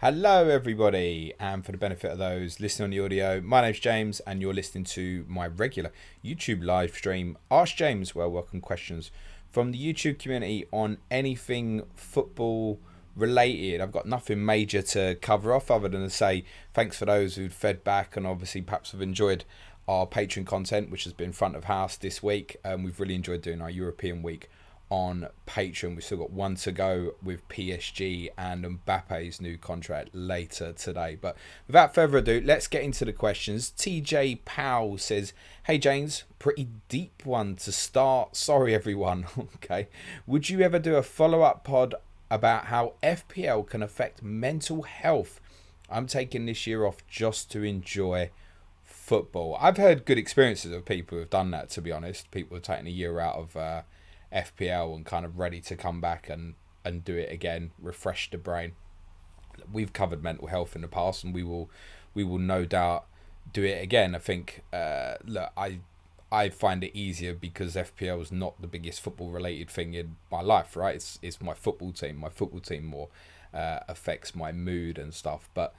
Hello, everybody, and for the benefit of those listening on the audio, my name's James, and you're listening to my regular YouTube live stream, Ask James, where I welcome questions from the YouTube community on anything football related. I've got nothing major to cover off other than to say thanks for those who've fed back and obviously perhaps have enjoyed our Patreon content, which has been front of house this week. We've really enjoyed doing our European week on Patreon. We've still got one to go with PSG and Mbappe's new contract later today. But without further ado, let's get into the questions. TJ Powell says, hey James, pretty deep one to start. Sorry everyone. Okay. Would you ever do a follow-up pod about how FPL can affect mental health? I'm taking this year off just to enjoy football. I've heard good experiences of people who've done that, to be honest. People have taken a year out of FPL and kind of ready to come back and do it again, refresh the brain. We've covered mental health in the past, and we will no doubt do it again. I think look, I find it easier because FPL is not the biggest football related thing in my life, right? It's my football team. My football team more affects my mood and stuff. But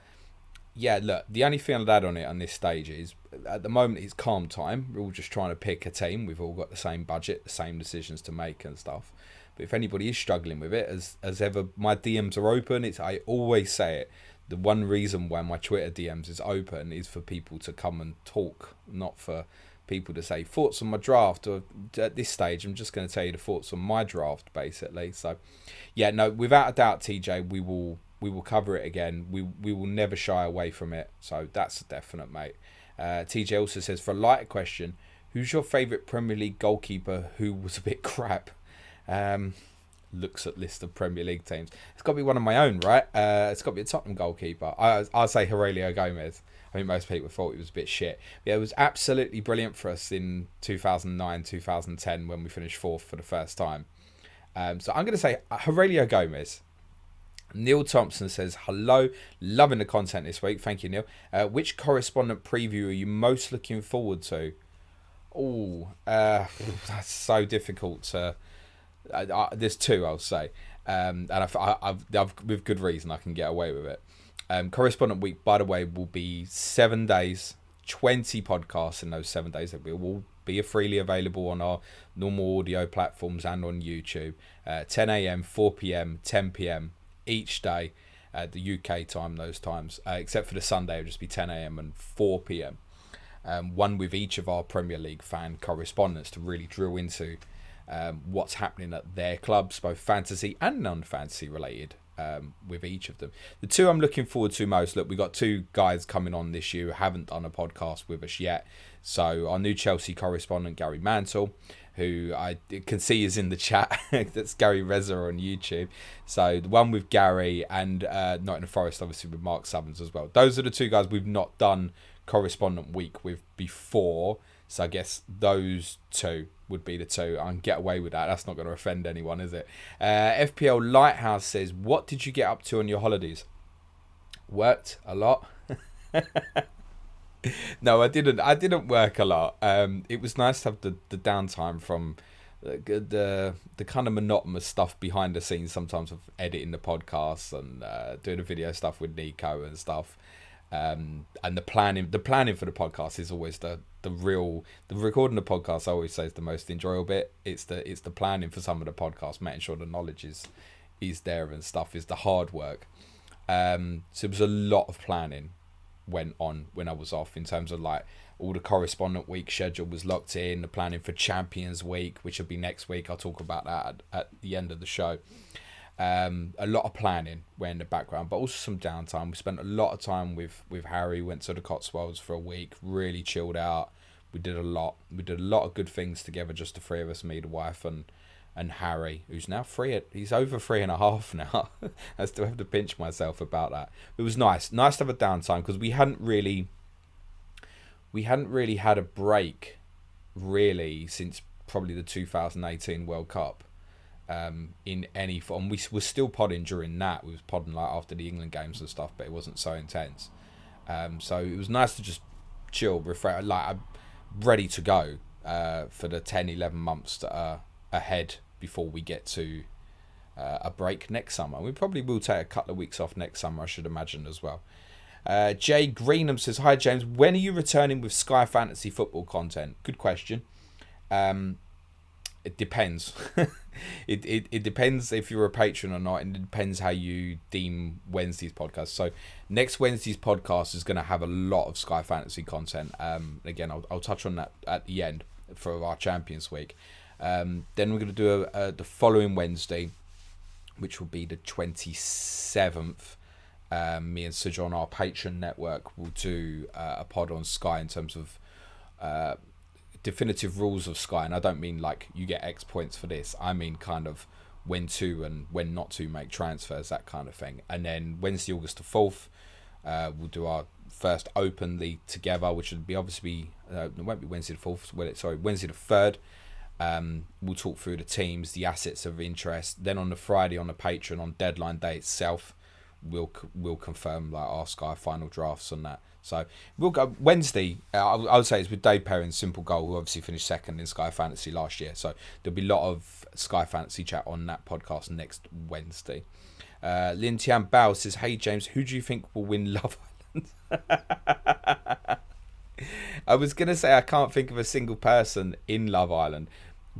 yeah, look, the only thing I'd add on it on this stage is at the moment it's calm time. We're all just trying to pick a team. We've all got the same budget, the same decisions to make and stuff. But if anybody is struggling with it, as ever, my DMs are open. I always say it. The one reason why my Twitter DMs is open is for people to come and talk, not for people to say thoughts on my draft. Or at this stage, I'm just going to tell you the thoughts on my draft, basically. So, yeah, no, without a doubt, TJ, we will cover it again. We will never shy away from it. So that's a definite, mate. TJ also says, for a lighter question, who's your favourite Premier League goalkeeper who was a bit crap? Looks at list of Premier League teams. It's got to be one of my own, right? It's got to be a Tottenham goalkeeper. I'll say Aurelio Gomez. I think most people thought he was a bit shit. Yeah, it was absolutely brilliant for us in 2009, 2010 when we finished fourth for the first time. So I'm going to say Aurelio Gomez. Neil Thompson says, hello, loving the content this week. Thank you, Neil. Which correspondent preview are you most looking forward to? Oh, that's so difficult to... there's two, I'll say. And I've with good reason, I can get away with it. Correspondent week, by the way, will be 7 days, 20 podcasts in those 7 days. That will be freely available on our normal audio platforms and on YouTube. 10 a.m, 4 p.m, 10 p.m, each day, the UK time, those times, except for the Sunday, it'll just be 10 a.m. and 4 p.m. One with each of our Premier League fan correspondents to really drill into what's happening at their clubs, both fantasy and non-fantasy related, with each of them. The two I'm looking forward to most, look, we've got two guys coming on this year who haven't done a podcast with us yet. So our new Chelsea correspondent, Gary Mantle, who I can see is in the chat. That's Gary Reza on YouTube. So the one with Gary and Nottingham Forest, obviously with Mark Summons as well. Those are the two guys we've not done correspondent week with before. So I guess those two would be the two. I can get away with that. That's not going to offend anyone, is it? FPL Lighthouse says, what did you get up to on your holidays? Worked a lot. No, I didn't work a lot. It was nice to have the downtime from the kind of monotonous stuff behind the scenes sometimes of editing the podcasts and doing the video stuff with Nico and stuff. And the planning for the podcast is always the recording the podcast. I always say is the most enjoyable bit. It's the planning for some of the podcasts, making sure the knowledge is there and stuff is the hard work. So it was a lot of planning went on when I was off, in terms of like all the correspondent week schedule was locked in, the planning for Champions Week, which will be next week. I'll talk about that at the end of the show. A lot of planning went in the background, but also some downtime. We spent a lot of time with Harry, went to the Cotswolds for a week, really chilled out. We did a lot of good things together, just the three of us, me, the wife, and Harry, who's now he's over 3.5 now. I still have to pinch myself about that. It was nice to have a downtime, because we hadn't really had a break really since probably the 2018 World Cup. In any form, we were still podding during that. We was podding like after the England games and stuff, but it wasn't so intense. So it was nice to just chill, refresh. Like, I'm ready to go for the 10-11 months that are ahead before we get to a break next summer. We probably will take a couple of weeks off next summer, I should imagine, as well. Jay Greenham says, hi James, when are you returning with Sky Fantasy football content? Good question. It depends. it depends if you're a patron or not, and it depends how you deem Wednesday's podcast. So next Wednesday's podcast is going to have a lot of Sky Fantasy content. Again, I'll touch on that at the end for our Champions Week. Then we're going to do the following Wednesday, which will be the 27th. Me and Sidge on our Patreon network will do a pod on Sky in terms of definitive rules of Sky, and I don't mean like you get X points for this. I mean kind of when to and when not to make transfers, that kind of thing. And then Wednesday, August the 4th, we'll do our first Open League together, which would be obviously it won't be Wednesday the 4th. Wednesday the 3rd. We'll talk through the teams, the assets of interest. Then on the Friday on the Patreon on deadline day itself, we'll confirm like our Sky final drafts on that. So we'll go Wednesday. I would say it's with Dave Perrin's Simple Goal, who obviously finished second in Sky Fantasy last year. So there'll be a lot of Sky Fantasy chat on that podcast next Wednesday. Lin Tian Bao says, hey James, who do you think will win Love Island? I was going to say I can't think of a single person in Love Island,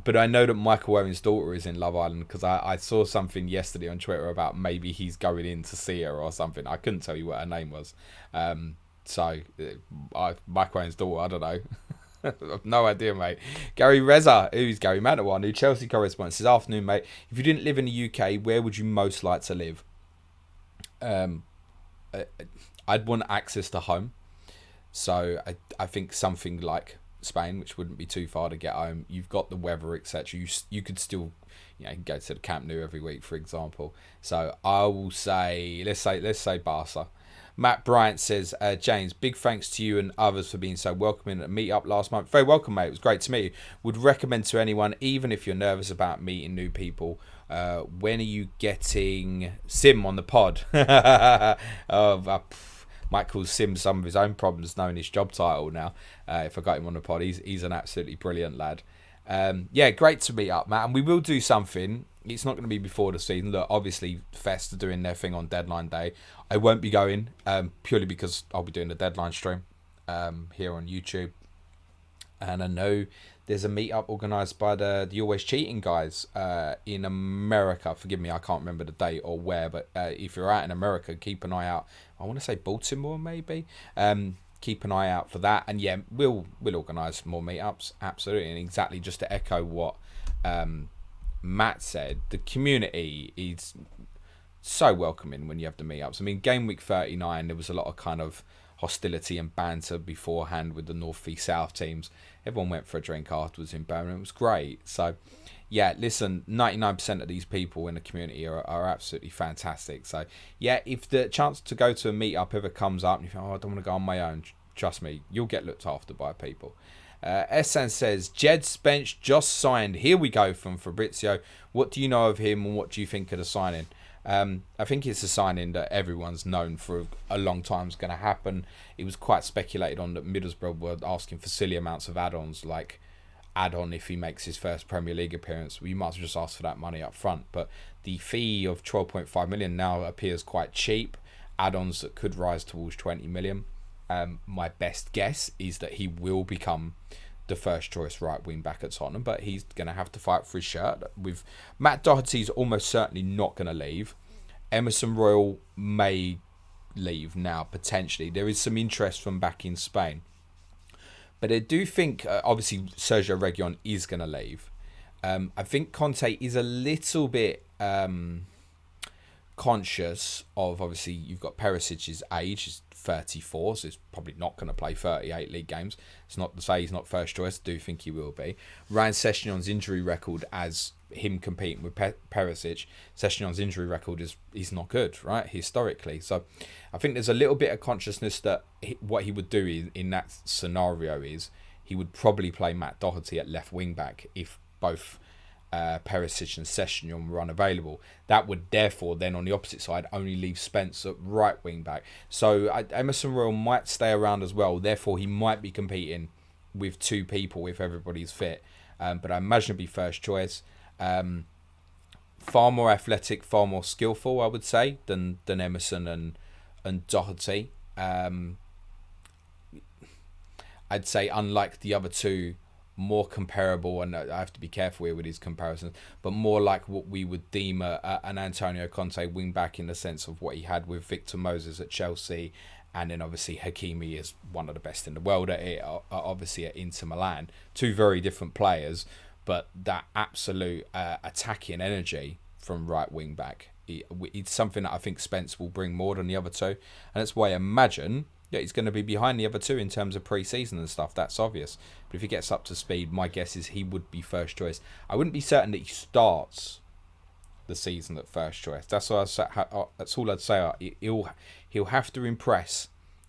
but I know that Michael Owen's daughter is in Love Island because I saw something yesterday on Twitter about maybe he's going in to see her or something. I couldn't tell you what her name was. Michael Owen's daughter, I don't know. I've no idea, mate. Gary Reza, who's Gary Manawan, new Chelsea correspondent, says, afternoon, mate. If you didn't live in the UK, where would you most like to live? I'd want access to home. So I think something like Spain, which wouldn't be too far to get home. You've got the weather, etc. You could still, go to the Camp Nou every week, for example. So I will say, let's say Barca. Matt Bryant says, James, big thanks to you and others for being so welcoming at a meet-up last month. Very welcome, mate. It was great to meet you. Would recommend to anyone, even if you're nervous about meeting new people. When are you getting Sim on the pod? Might cause Sim some of his own problems knowing his job title now. If I got him on the pod, he's an absolutely brilliant lad. Great to meet up, Matt. And we will do something. It's not going to be before the season. Look, obviously, Fest are doing their thing on deadline day. I won't be going purely because I'll be doing the deadline stream here on YouTube. And I know there's a meetup organised by the Always Cheating guys in America. Forgive me, I can't remember the date or where, but if you're out in America, keep an eye out. I want to say Baltimore, maybe. Keep an eye out for that. And yeah, we'll organise more meetups, absolutely. And exactly just to echo what Matt said, the community is so welcoming when you have the meetups. I mean, game week 39, there was a lot of kind of hostility and banter beforehand with the North v South teams. Everyone went for a drink afterwards in Birmingham. It was great. So yeah, listen, 99% of these people in the community are absolutely fantastic. So yeah, if the chance to go to a meetup ever comes up and you think, I don't want to go on my own, trust me, you'll get looked after by people. Esan says, Jed Spence just signed. Here we go from Fabrizio. What do you know of him and what do you think of the signing? I think it's a signing that everyone's known for a long time is going to happen. It was quite speculated on that Middlesbrough were asking for silly amounts of add-ons, like add-on if he makes his first Premier League appearance. Well, you might as well just ask for that money up front. But the fee of 12.5 million now appears quite cheap. Add-ons that could rise towards 20 million. My best guess is that he will become the first choice right wing back at Tottenham, but he's going to have to fight for his shirt. With Matt Doherty's almost certainly not going to leave. Emerson Royal may leave now, potentially. There is some interest from back in Spain. But I do think, obviously, Sergio Reguilon is going to leave. I think Conte is a little bit conscious of, obviously, you've got Perisic's age. He's 34, so he's probably not going to play 38 league games. It's not to say he's not first choice. I do think he will be. Ryan Sessegnon's injury record as him competing with Perisic, Sessegnon's injury record is not good, right, historically. So I think there's a little bit of consciousness that what he would do in that scenario is he would probably play Matt Doherty at left wing back if both Perisic and Sessegnon were unavailable. That would therefore then on the opposite side only leave Spence at right wing back. So Emerson Royal might stay around as well. Therefore he might be competing with two people if everybody's fit. But I imagine it'd be first choice. far more athletic, far more skillful, I would say, than Emerson and Doherty. I'd say, unlike the other two, more comparable, and I have to be careful here with these comparisons, but more like what we would deem an Antonio Conte wing-back, in the sense of what he had with Victor Moses at Chelsea, and then obviously Hakimi is one of the best in the world at it, obviously at Inter Milan. Two very different players, but that absolute attacking energy from right wing-back, it's something that I think Spence will bring more than the other two, and that's why I imagine he's going to be behind the other two in terms of pre-season and stuff. That's obvious. But if he gets up to speed, my guess is he would be first choice. I wouldn't be certain that he starts the season at first choice. That's all I'd say. He'll have to impress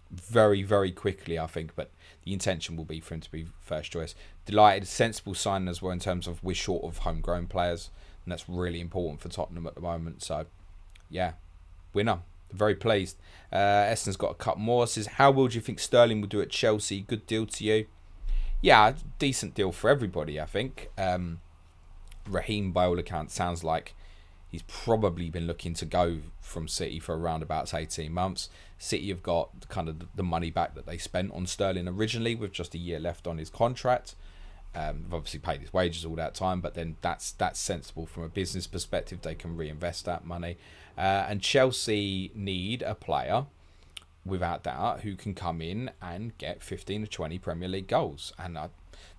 very, very quickly, I think. But the intention will be for him to be first choice. Delighted, sensible sign as well in terms of we're short of homegrown players, and that's really important for Tottenham at the moment. So, yeah, winner. Very pleased. Eston's got a couple more. Says, how well do you think Sterling will do at Chelsea? Good deal to you? Yeah, decent deal for everybody, I think. Raheem, by all accounts, sounds like he's probably been looking to go from City for around about 18 months. City have got kind of the money back that they spent on Sterling originally, with just a year left on his contract. They've obviously paid his wages all that time, but then that's sensible from a business perspective. They can reinvest that money. And Chelsea need a player, without doubt, who can come in and get 15 to 20 Premier League goals. And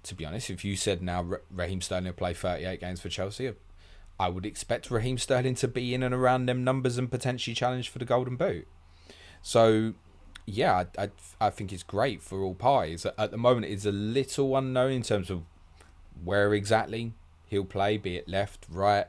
to be honest, if you said now Raheem Sterling will play 38 games for Chelsea, I would expect Raheem Sterling to be in and around them numbers and potentially challenge for the Golden Boot. So, yeah, I think it's great for all parties. At the moment, it's a little unknown in terms of where exactly he'll play, be it left, right,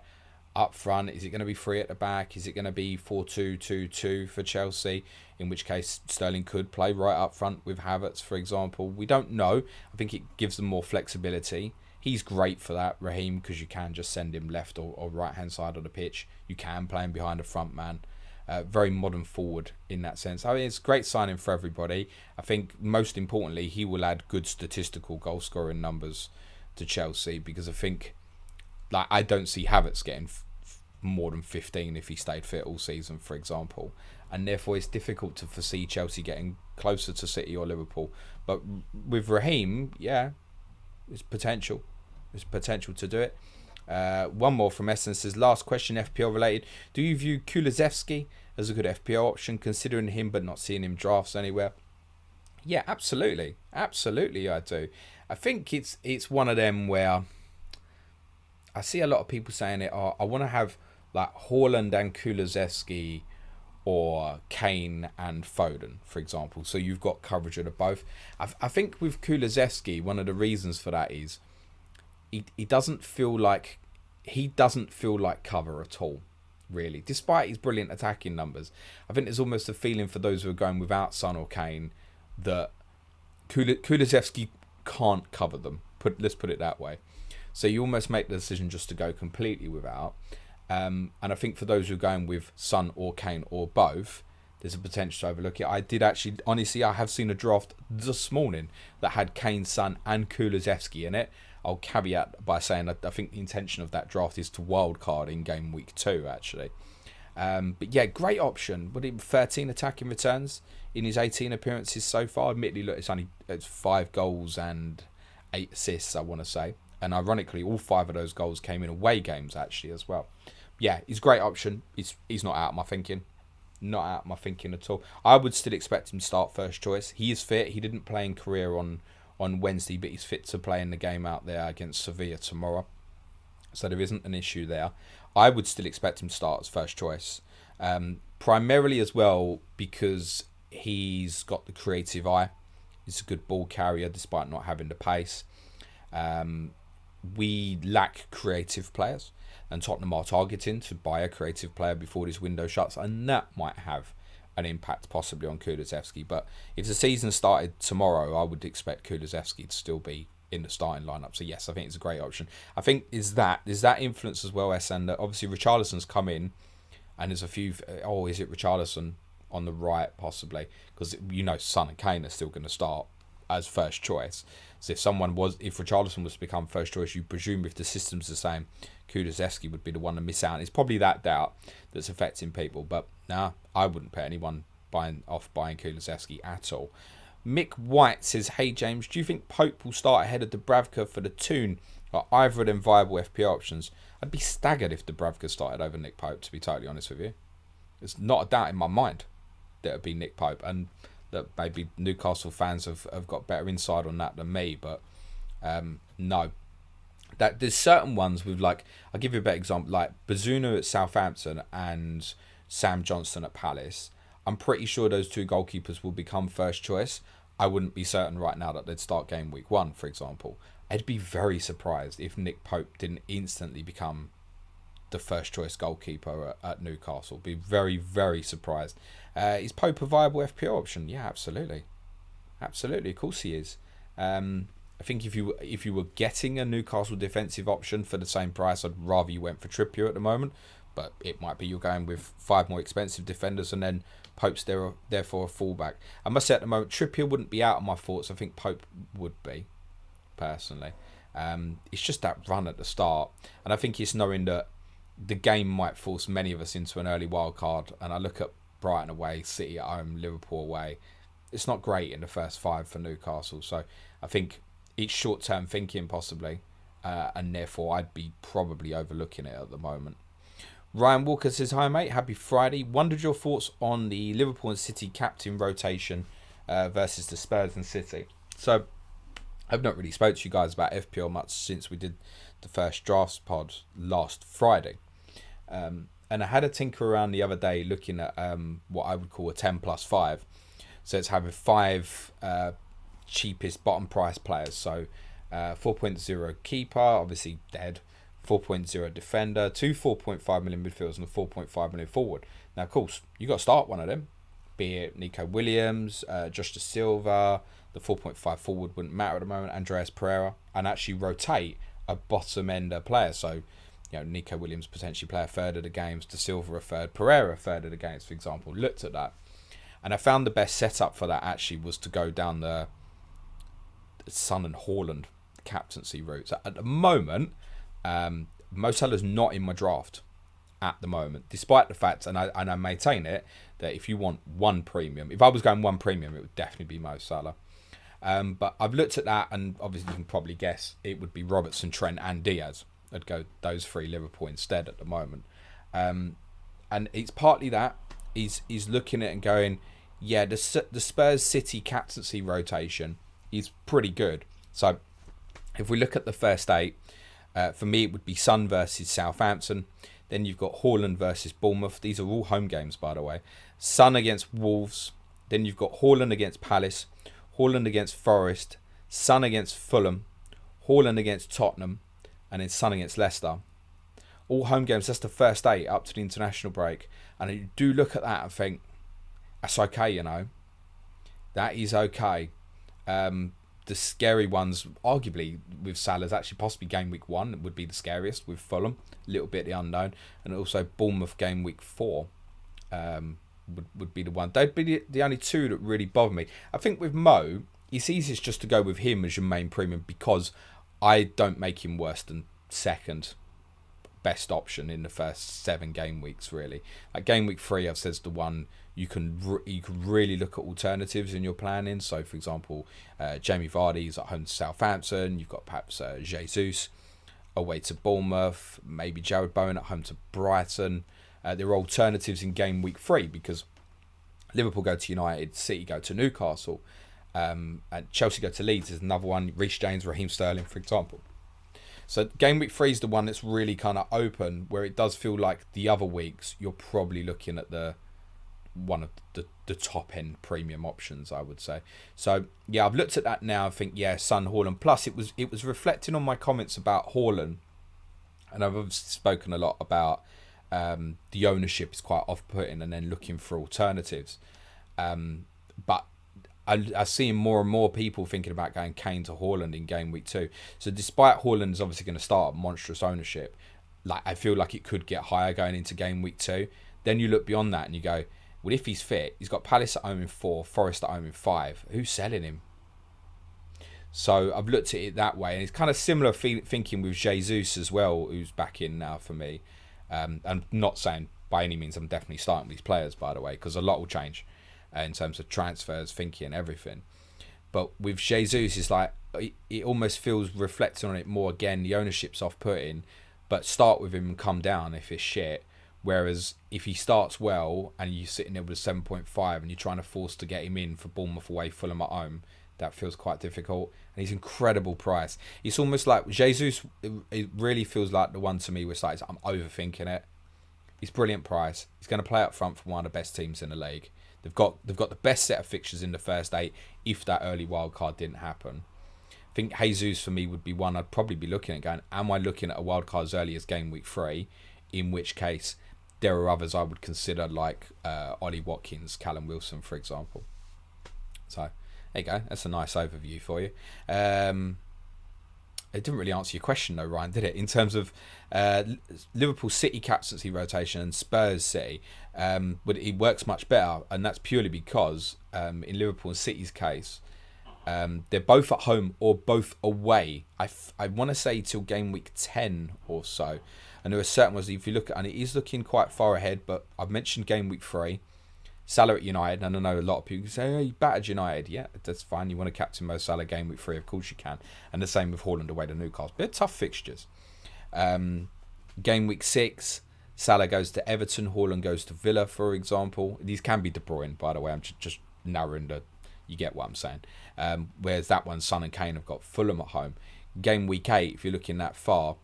up front. Is it going to be three at the back? Is it going to be 4-2-2-2 for Chelsea? In which case Sterling could play right up front with Havertz, for example. We don't know. I think it gives them more flexibility. He's great for that, Raheem, because you can just send him left or right hand side of the pitch. You can play him behind a front man. Very modern forward in that sense. I mean, it's a great signing for everybody. I think most importantly, he will add good statistical goal scoring numbers to Chelsea, because I think, like, I don't see Havertz getting more than 15 if he stayed fit all season, for example. And therefore, it's difficult to foresee Chelsea getting closer to City or Liverpool. But with Raheem, yeah, there's potential. There's potential to do it. One more from Essence says, last question, FPL related. Do you view Kulusevski as a good FPL option, considering him but not seeing him drafts anywhere? Yeah, absolutely. Absolutely, I do. I think it's one of them where I see a lot of people saying it. I want to have like Haaland and Kulusevski, or Kane and Foden, for example. So you've got coverage of the both. I think with Kulusevski, one of the reasons for that is he doesn't feel like cover at all, really. Despite his brilliant attacking numbers, I think there's almost a feeling for those who are going without Son or Kane that Kulusevski can't cover them. Let's put it that way. So you almost make the decision just to go completely without. And I think for those who are going with Son or Kane or both, there's a potential to overlook it. I did actually, honestly, I have seen a draft this morning that had Kane, Son and Kulusevski in it. I'll caveat by saying I think the intention of that draft is to wildcard in game week 2, actually. But yeah, great option. What 13 attacking returns in his 18 appearances so far. Admittedly, look, it's 5 goals and 8 assists, I want to say. And ironically, all 5 of those goals came in away games, actually, as well. Yeah, he's a great option. He's not out of my thinking. Not out of my thinking at all. I would still expect him to start first choice. He is fit. He didn't play in career on Wednesday, but he's fit to play in the game out there against Sevilla tomorrow. So there isn't an issue there. I would still expect him to start as first choice. Primarily as well because he's got the creative eye. He's a good ball carrier despite not having the pace. We lack creative players, and Tottenham are targeting to buy a creative player before this window shuts, and that might have an impact possibly on Kulusevski. But if the season started tomorrow, I would expect Kulusevski to still be in the starting lineup. So yes, I think it's a great option. I think is that influence as well, and obviously Richarlison's come in, and there's a few. Oh, is it Richarlison on the right possibly? Because Son and Kane are still going to start as first choice. So if Richarlison was to become first choice, you presume if the system's the same, Kulusevski would be the one to miss out. And it's probably that doubt that's affecting people. But nah, I wouldn't put anyone buying Kulusevski at all. Mick White says, hey James, do you think Pope will start ahead of Dubravka for the Toon? Are either of them viable FPL options? I'd be staggered if Dubravka started over Nick Pope, to be totally honest with you. There's not a doubt in my mind that it would be Nick Pope. And that maybe Newcastle fans have got better insight on that than me. But no. That there's certain ones with, like, I'll give you a better example, like Bazunu at Southampton and Sam Johnson at Palace. I'm pretty sure those two goalkeepers will become first choice. I wouldn't be certain right now that they'd start game week 1, for example. I'd be very surprised if Nick Pope didn't instantly become the first choice goalkeeper at Newcastle. Be very, very surprised. Is Pope a viable FPL option? Yeah, absolutely. Absolutely, of course he is. I think if you were getting a Newcastle defensive option for the same price, I'd rather you went for Trippier at the moment. But it might be you're going with 5 more expensive defenders and then Pope's therefore a fullback. I must say at the moment, Trippier wouldn't be out of my thoughts. I think Pope would be, personally. It's just that run at the start. And I think it's knowing that the game might force many of us into an early wild card. And I look at Brighton away, City at home, Liverpool away. It's not great in the first 5 for Newcastle. So I think it's short-term thinking possibly, and therefore I'd be probably overlooking it at the moment. Ryan Walker says, hi mate, happy Friday. Wondered your thoughts on the Liverpool and City captain rotation versus the Spurs and City. So I've not really spoke to you guys about FPL much since we did the first drafts pod last Friday. And I had a tinker around the other day looking at what I would call a 10 plus 5. So it's having 5 cheapest bottom price players. So 4.0 keeper, obviously dead. 4.0 defender, 2 4.5 million midfielders and a 4.5 million forward. Now, of course, you got to start one of them. Be it Nico Williams, Josh Da Silva, the 4.5 forward wouldn't matter at the moment, Andreas Pereira, and actually rotate a bottom-ender player. So, Nico Williams potentially play a third of the games, Da Silva a third, Pereira a third of the games, for example. Looked at that. And I found the best setup for that actually was to go down the Son and Haaland captaincy route. So at the moment, Mo Salah's not in my draft at the moment, despite the fact, and I maintain it, that if you want one premium, if I was going one premium, it would definitely be Mo Salah. But I've looked at that, and obviously you can probably guess it would be Robertson, Trent, and Diaz. I'd go those 3 Liverpool instead at the moment. And it's partly that he's looking at it and going, yeah, the Spurs City captaincy rotation is pretty good. So if we look at the first 8, for me it would be Son versus Southampton. Then you've got Haaland versus Bournemouth. These are all home games, by the way. Son against Wolves. Then you've got Haaland against Palace. Haaland against Forest. Son against Fulham. Haaland against Tottenham. And then Son against Leicester. All home games. That's the first 8 up to the international break. And you do look at that and think, that's okay, That is okay. The scary ones, arguably, with Salah's actually possibly game week 1 would be the scariest with Fulham. A little bit the unknown. And also Bournemouth game week 4 would be the one. They'd be the only 2 that really bother me. I think with Mo, it's easiest just to go with him as your main premium because I don't make him worse than second best option in the first 7 game weeks, really. Like game week 3, I've said, is the one you can really look at alternatives in your planning. So, for example, Jamie Vardy's at home to Southampton. You've got perhaps Jesus away to Bournemouth. Maybe Jared Bowen at home to Brighton. There are alternatives in game week 3 because Liverpool go to United, City go to Newcastle, and Chelsea go to Leeds is another one. Reece James, Raheem Sterling, for example. So game week 3 is the one that's really kind of open, where it does feel like the other weeks you're probably looking at one of the top end premium options, I would say. So yeah, I've looked at that now. I think Son, Haaland. Plus it was reflecting on my comments about Haaland, and I've obviously spoken a lot about the ownership is quite off-putting, and then looking for alternatives. But I see more and more people thinking about going Kane to Haaland in game week 2. So despite Haaland is obviously going to start monstrous ownership, like I feel like it could get higher going into game week 2. Then you look beyond that and you go, well, if he's fit, he's got Palace at home in 4, Forest at home in 5. Who's selling him? So I've looked at it that way, and it's kind of similar thinking with Jesus as well, who's back in now for me. I'm not saying by any means I'm definitely starting these players, by the way, because a lot will change in terms of transfers, thinking, everything. But with Jesus, it's like it almost feels, reflecting on it more again, the ownership's off-putting, but start with him and come down if it's shit. Whereas if he starts well and you're sitting there with a 7.5 and you're trying to force to get him in for Bournemouth away, Fulham at home, that feels quite difficult. And he's incredible price. It's almost like Jesus, it really feels like the one to me where it's like, I'm overthinking it. He's brilliant price. He's going to play up front for one of the best teams in the league. They've got the best set of fixtures in the first 8 if that early wild card didn't happen. I think Jesus for me would be one I'd probably be looking at going, am I looking at a wild card as early as game week 3? In which case, there are others I would consider like Ollie Watkins, Callum Wilson, for example. So, there you go. That's a nice overview for you. It didn't really answer your question though, Ryan, did it? In terms of Liverpool City captaincy rotation and Spurs City, but it works much better, and that's purely because in Liverpool and City's case, they're both at home or both away. I want to say till game week 10 or so. And there are certain ones, if you look at, and it is looking quite far ahead, but I've mentioned game week 3. Salah at United, and I know a lot of people say, oh, you battered United. Yeah, that's fine. You want to captain Mo Salah game week 3, of course you can. And the same with Haaland away to Newcastle. They're tough fixtures. Game week 6, Salah goes to Everton, Haaland goes to Villa, for example. These can be De Bruyne, by the way. I'm just narrowing the, you get what I'm saying. Whereas that one, Son and Kane have got Fulham at home. Game week 8, if you're looking that far,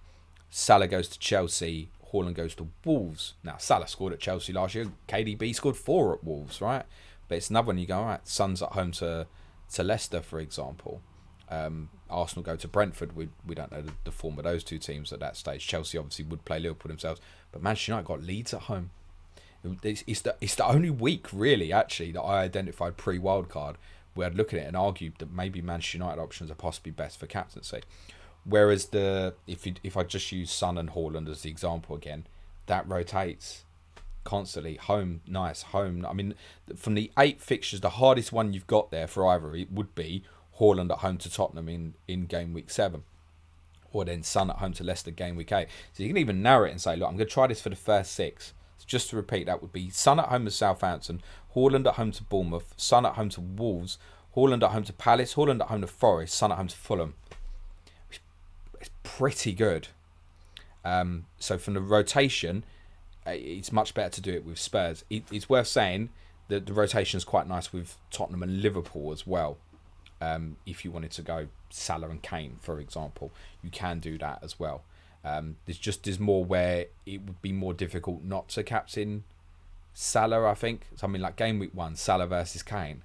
Salah goes to Chelsea, Haaland goes to Wolves. Now, Salah scored at Chelsea last year. KDB scored 4 at Wolves, right? But it's another one you go, all right, Son's at home to Leicester, for example. Arsenal go to Brentford. We don't know the form of those two teams at that stage. Chelsea obviously would play Liverpool themselves. But Manchester United got Leeds at home. It's the only week, really, actually, that I identified pre-wildcard where I'd look at it and argue that maybe Manchester United options are possibly best for captaincy. Whereas if I just use Son and Haaland as the example again, that rotates constantly. Home, nice. Home. I mean, from the 8 fixtures, the hardest one you've got there for either it would be Haaland at home to Tottenham in game week 7. Or then Son at home to Leicester game week 8. So you can even narrow it and say, look, I'm going to try this for the first 6. So just to repeat, that would be Son at home to Southampton, Haaland at home to Bournemouth, Son at home to Wolves, Haaland at home to Palace, Haaland at home to Forest, Son at home to Fulham. It's pretty good. So from the rotation, it's much better to do it with Spurs. It's worth saying that the rotation is quite nice with Tottenham and Liverpool as well. If you wanted to go Salah and Kane, for example, you can do that as well. There's more where it would be more difficult not to captain Salah, I think. Something like game week 1, Salah versus Kane.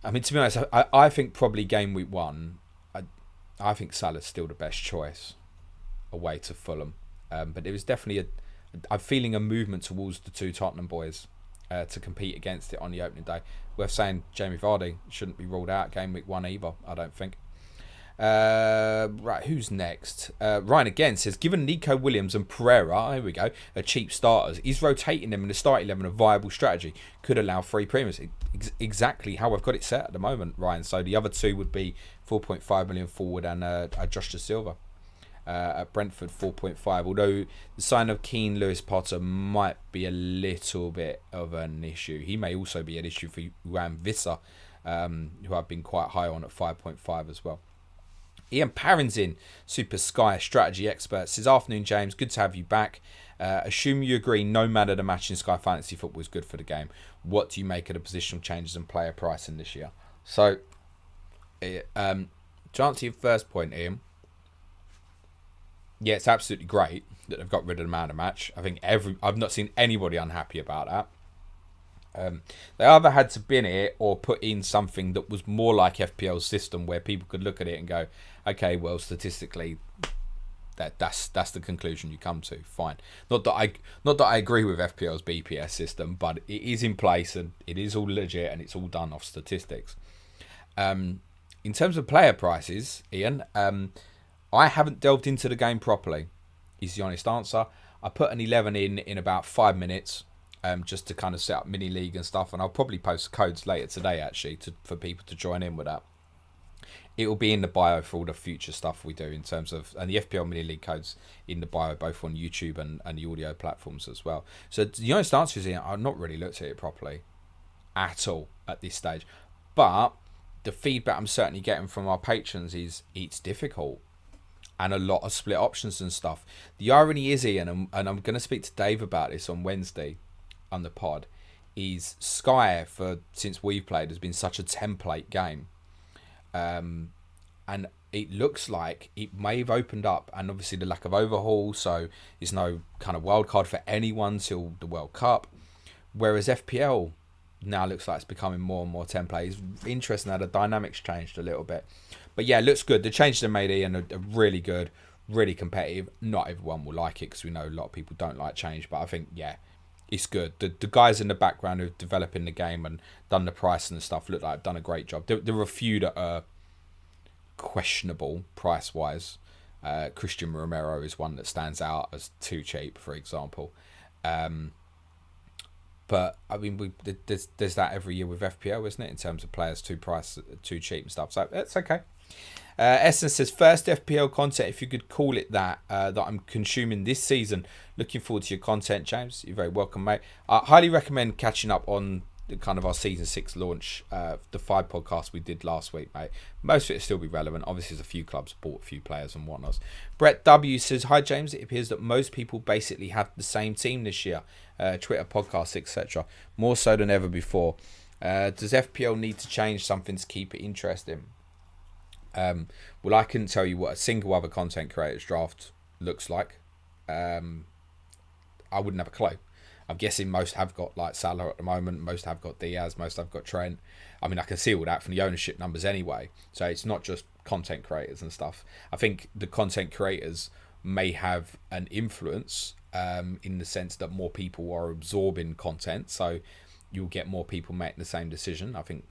I mean, to be honest, I think probably game week 1, I think Salah's still the best choice away to Fulham. But there was definitely I'm feeling a movement towards the 2 Tottenham boys to compete against it on the opening day. Worth saying, Jamie Vardy shouldn't be ruled out game week 1 either, I don't think. Right, who's next? Ryan again says, given Nico Williams and Pereira, here we go, are cheap starters, is rotating them in the start 11 a viable strategy? Could allow free premiums. Exactly how I've got it set at the moment, Ryan. So the other 2 would be 4.5 million forward and Josh Da Silva at Brentford 4.5. Although the sign of Keane, Lewis Potter might be a little bit of an issue. He may also be an issue for Juan Vissa, who I've been quite high on at 5.5 as well. Ian Parrin's Super Sky strategy expert, says, afternoon James, good to have you back. Assume you agree no matter the match in Sky Fantasy Football is good for the game. What do you make of the positional changes and player pricing this year? So, to answer your first point, Ian, yeah, it's absolutely great that they've got rid of the man of match. I think I've not seen anybody unhappy about that. They either had to bin it or put in something that was more like FPL's system where people could look at it and go, okay, well, statistically, that's the conclusion you come to. Fine. Not that I agree with FPL's BPS system, but it is in place and it is all legit and it's all done off statistics. In terms of player prices, Ian, I haven't delved into the game properly, is the honest answer. I put an 11 in about 5 minutes. Just to kind of set up mini league and stuff, and I'll probably post codes later today actually for people to join in with that. It will be in the bio for all the future stuff we do in terms of, and the FPL Mini League codes in the bio, both on YouTube and the audio platforms as well. So the honest answer is, I've not really looked at it properly at all at this stage. But the feedback I'm certainly getting from our patrons is it's difficult and a lot of split options and stuff. The irony is, Ian, and I'm going to speak to Dave about this on Wednesday on the pod, is Sky, since we've played, has been such a template game. And it looks like it may have opened up, and obviously the lack of overhaul, so there's no kind of wild card for anyone till the World Cup. Whereas FPL now looks like it's becoming more and more template. It's interesting how the dynamics changed a little bit. But yeah, it looks good. The changes they made, Ian, are really good, really competitive. Not everyone will like it because we know a lot of people don't like change, but I think, yeah, it's good. The guys in the background who've developing the game and done the pricing and stuff look like they've done a great job. There are a few that are questionable price-wise. Christian Romero is one that stands out as too cheap, for example. But I mean, there's that every year with FPL, isn't it? In terms of players too cheap and stuff. So that's okay. Essence says, first FPL content, if you could call it that, that I'm consuming this season. Looking forward to your content, James. You're very welcome, mate. I highly recommend catching up on the kind of our season 6 launch, the 5 podcast we did last week, mate. Most of it will still be relevant. Obviously, there's a few clubs bought a few players and whatnot. Brett W says, hi, James. It appears that most people basically have the same team this year. Twitter, podcasts, etc. More so than ever before. Does FPL need to change something to keep it interesting? Well, I couldn't tell you what a single other content creator's draft looks like. I wouldn't have a clue. I'm guessing most have got like Salah at the moment. Most have got Diaz. Most have got Trent. I mean, I can see all that from the ownership numbers anyway. So it's not just content creators and stuff. I think the content creators may have an influence in the sense that more people are absorbing content. So you'll get more people making the same decision. I think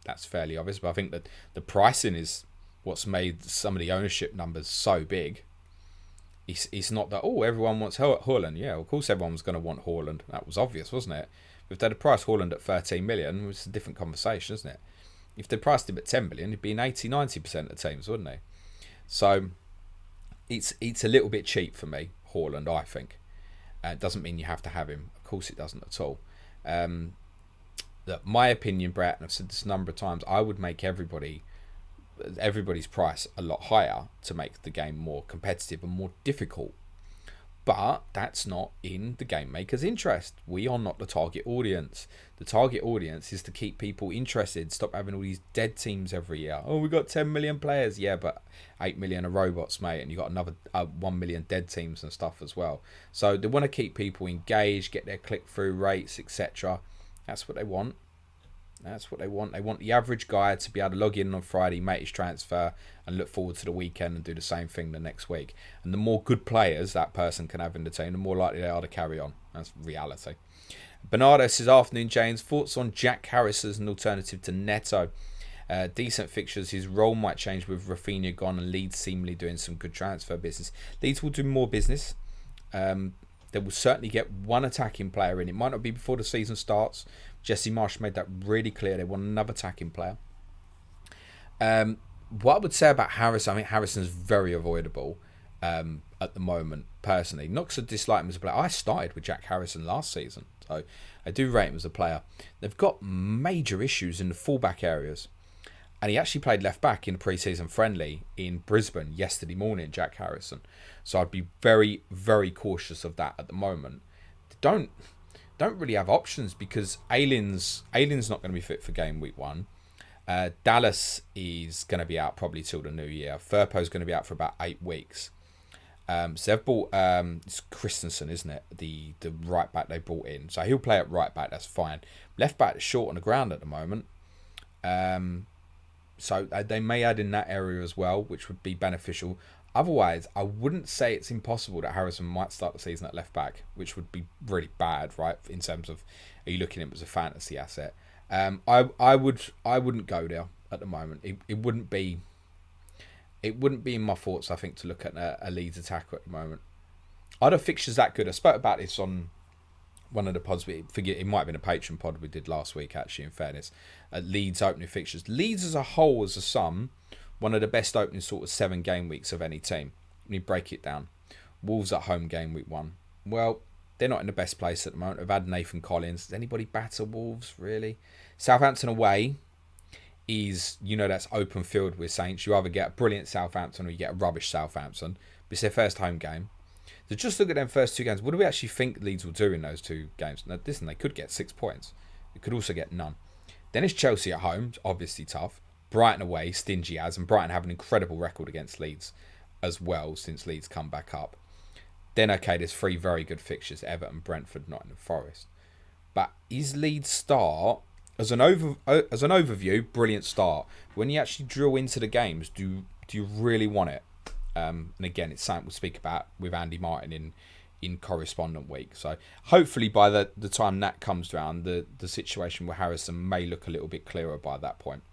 that's fairly obvious. But I think that the pricing is what's made some of the ownership numbers so big. It's not that, everyone wants Haaland. Yeah, of course everyone was going to want Haaland. That was obvious, wasn't it? If they'd priced Haaland at 13 million, it's a different conversation, isn't it? If they priced him at 10 million, he'd be in 80-90% of teams, wouldn't he? So it's a little bit cheap for me, Haaland, I think. It doesn't mean you have to have him. Of course it doesn't at all. My opinion, Brett, and I've said this a number of times, I would make everybody's price a lot higher to make the game more competitive and more difficult. But that's not in the game maker's interest. We are not the target audience. The target audience is to keep people interested. Stop having all these dead teams every year. Oh, we got 10 million players. Yeah, but 8 million are robots, mate. And you got another 1 million dead teams and stuff as well. So they want to keep people engaged, get their click-through rates, etc. That's what they want. That's what they want. They want the average guy to be able to log in on Friday, make his transfer, and look forward to the weekend and do the same thing the next week. And the more good players that person can have in the team, the more likely they are to carry on. That's reality. Bernardo says, afternoon, James. Thoughts on Jack Harris as an alternative to Neto? Decent fixtures. His role might change with Rafinha gone and Leeds seemingly doing some good transfer business. Leeds will do more business. They will certainly get one attacking player in. It might not be before the season starts. Jesse Marsh made that really clear. They want another attacking player. What I would say about Harris, I think Harrison's very avoidable at the moment, personally. Not because I dislike him as a player. I started with Jack Harrison last season, so I do rate him as a player. They've got major issues in the fullback areas. And he actually played left back in a pre-season friendly in Brisbane yesterday morning, Jack Harrison. So I'd be very, very cautious of that at the moment. Don't really have options because Aylin's not going to be fit for game week 1. Dallas is going to be out probably till the new year. Firpo's going to be out for about 8 weeks. So they've bought it's Christensen, isn't it? The right back they brought in. So he'll play at right back. That's fine. Left back is short on the ground at the moment. So they may add in that area as well, which would be beneficial. Otherwise, I wouldn't say it's impossible that Harrison might start the season at left back, which would be really bad, right? In terms of, are you looking at him as a fantasy asset? I wouldn't go there at the moment. It wouldn't be in my thoughts, I think, to look at a Leeds attacker at the moment. Are the fixtures that good? I spoke about this on one of the pods. It might have been a Patreon pod we did last week, actually, in fairness. Leeds opening fixtures. Leeds as a whole, as a sum, one of the best opening sort of 7 game weeks of any team. Let me break it down. Wolves at home game week 1. Well, they're not in the best place at the moment. They've had Nathan Collins. Does anybody batter Wolves, really? Southampton away is, that's open field with Saints. You either get a brilliant Southampton or you get a rubbish Southampton. But it's their first home game. So just look at them first 2 games. What do we actually think Leeds will do in those 2 games? Now, listen, they could get 6 points. They could also get none. Then it's Chelsea at home, obviously tough. Brighton away, stingy as. And Brighton have an incredible record against Leeds as well since Leeds come back up. Then, okay, there's 3 very good fixtures. Everton, Brentford, Nottingham Forest. But is Leeds' start, as an overview, brilliant start. When you actually drill into the games, do you really want it? And again, it's something we'll speak about with Andy Martin in correspondent week. So hopefully by the time that comes around, the situation with Harrison may look a little bit clearer by that point.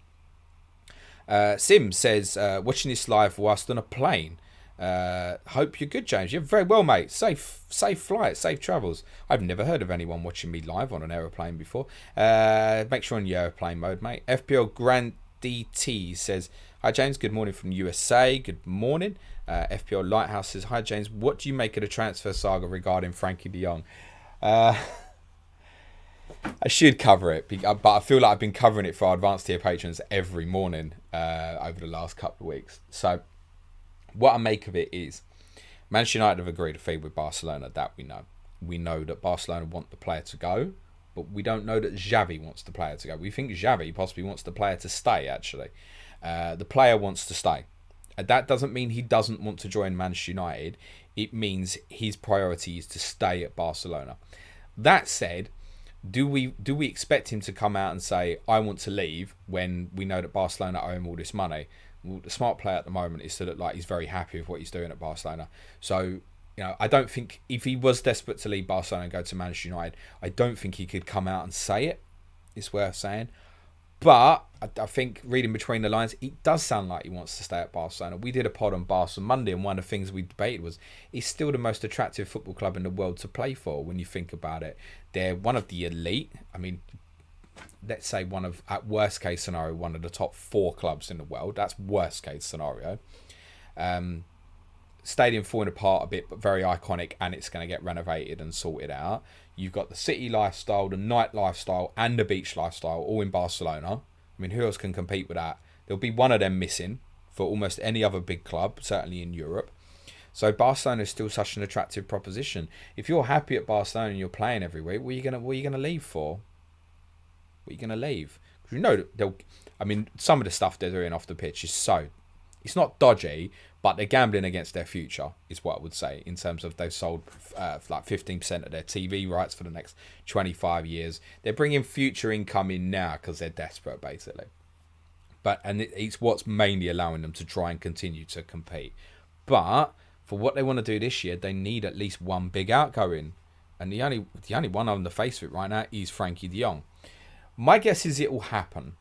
Sim says, watching this live whilst on a plane. Hope you're good, James. You're very well, mate. Safe flight, safe travels. I've never heard of anyone watching me live on an aeroplane before. Make sure you're in your aeroplane mode, mate. FPL Grand DT says, hi James, good morning from USA. Good morning. FPL Lighthouse says, hi James, what do you make of the transfer saga regarding Frankie de Jong? I should cover it, but I feel like I've been covering it for our advanced tier patrons every morning over the last couple of weeks. So what I make of it is Manchester United have agreed a fee with Barcelona, that we know. We know that Barcelona want the player to go, but we don't know that Xavi wants the player to go. We think Xavi possibly wants the player to stay, actually. The player wants to stay. That doesn't mean he doesn't want to join Manchester United. It means his priority is to stay at Barcelona. That said, do we expect him to come out and say, I want to leave, when we know that Barcelona owe him all this money? Well, the smart player at the moment is to look like he's very happy with what he's doing at Barcelona. So, I don't think, if he was desperate to leave Barcelona and go to Manchester United, I don't think he could come out and say it. It's worth saying. But I think, reading between the lines, it does sound like he wants to stay at Barcelona. We did a pod on Barca Monday, and one of the things we debated was, it's still the most attractive football club in the world to play for when you think about it. They're one of the elite. I mean, let's say at worst case scenario, one of the top 4 clubs in the world. That's worst case scenario. Stadium falling apart a bit, but very iconic, and it's going to get renovated and sorted out. You've got the city lifestyle, the night lifestyle, and the beach lifestyle, all in Barcelona. I mean, who else can compete with that? There'll be one of them missing for almost any other big club, certainly in Europe. So Barcelona is still such an attractive proposition. If you're happy at Barcelona and you're playing every week, what are you gonna leave for? What are you gonna leave? Because some of the stuff they're doing off the pitch is it's not dodgy, but they're gambling against their future, is what I would say, in terms of they've sold like 15% of their TV rights for the next 25 years. They're bringing future income in now because they're desperate, basically. And it's what's mainly allowing them to try and continue to compete. But for what they want to do this year, they need at least one big outgoing. And the only one on the face of it right now is Frankie de Jong. My guess is it will happen.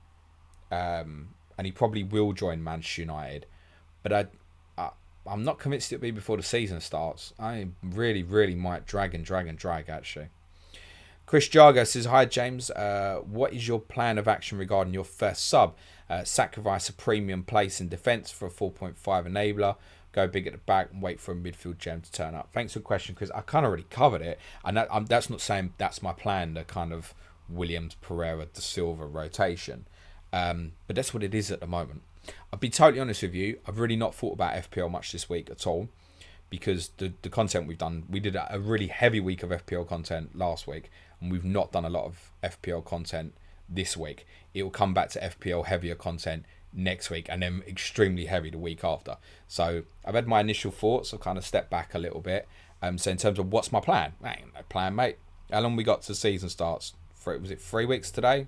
And he probably will join Manchester United. But I'm not convinced it'll be before the season starts. I really, really might drag, actually. Chris Jargo says, hi, James. What is your plan of action regarding your first sub? Sacrifice a premium place in defence for a 4.5 enabler. Go big at the back and wait for a midfield gem to turn up. Thanks for the question, because I kind of already covered it. And that's not saying that's my plan, the kind of Williams, Pereira, De Silva rotation. But that's what it is at the moment. I'll be totally honest with you, I've really not thought about FPL much this week at all, because the content we've done, we did a really heavy week of FPL content last week, and we've not done a lot of FPL content this week. It will come back to FPL heavier content next week, and then extremely heavy the week after. So I've had my initial thoughts, I've kind of stepped back a little bit. So in terms of what's my plan? Ain't no plan, mate. How long we got to season starts? Was it 3 weeks today?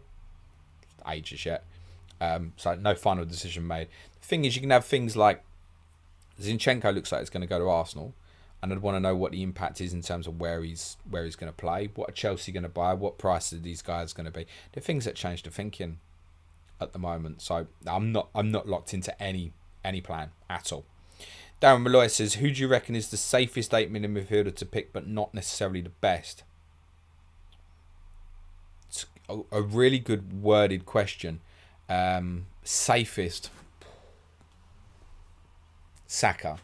Ages yet. So no final decision made. The thing is, you can have things like Zinchenko looks like it's going to go to Arsenal, and I'd want to know what the impact is in terms of where he's going to play. What are Chelsea going to buy? What price are these guys going to be? The things that change the thinking at the moment. So I'm not locked into any plan at all. Darren Malloy says, who do you reckon is the safest 8 million midfielder to pick, but not necessarily the best? It's a really good worded question. Safest. Saka.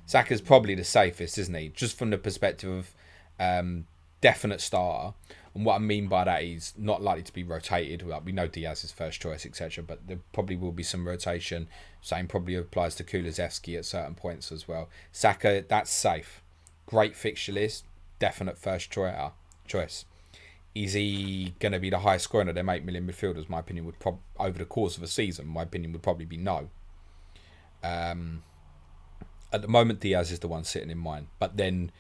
Saka's probably the safest, isn't he? Just from the perspective of definite starter. And what I mean by that is not likely to be rotated. Like, we know Diaz is first choice, etc. But there probably will be some rotation. Same probably applies to Kulusevski at certain points as well. Saka, that's safe. Great fixture list. Definite first choice. Is he going to be the highest scorer of them 8 million midfielders? My opinion would over the course of a season, my opinion would probably be no. At the moment, Diaz is the one sitting in mine. But then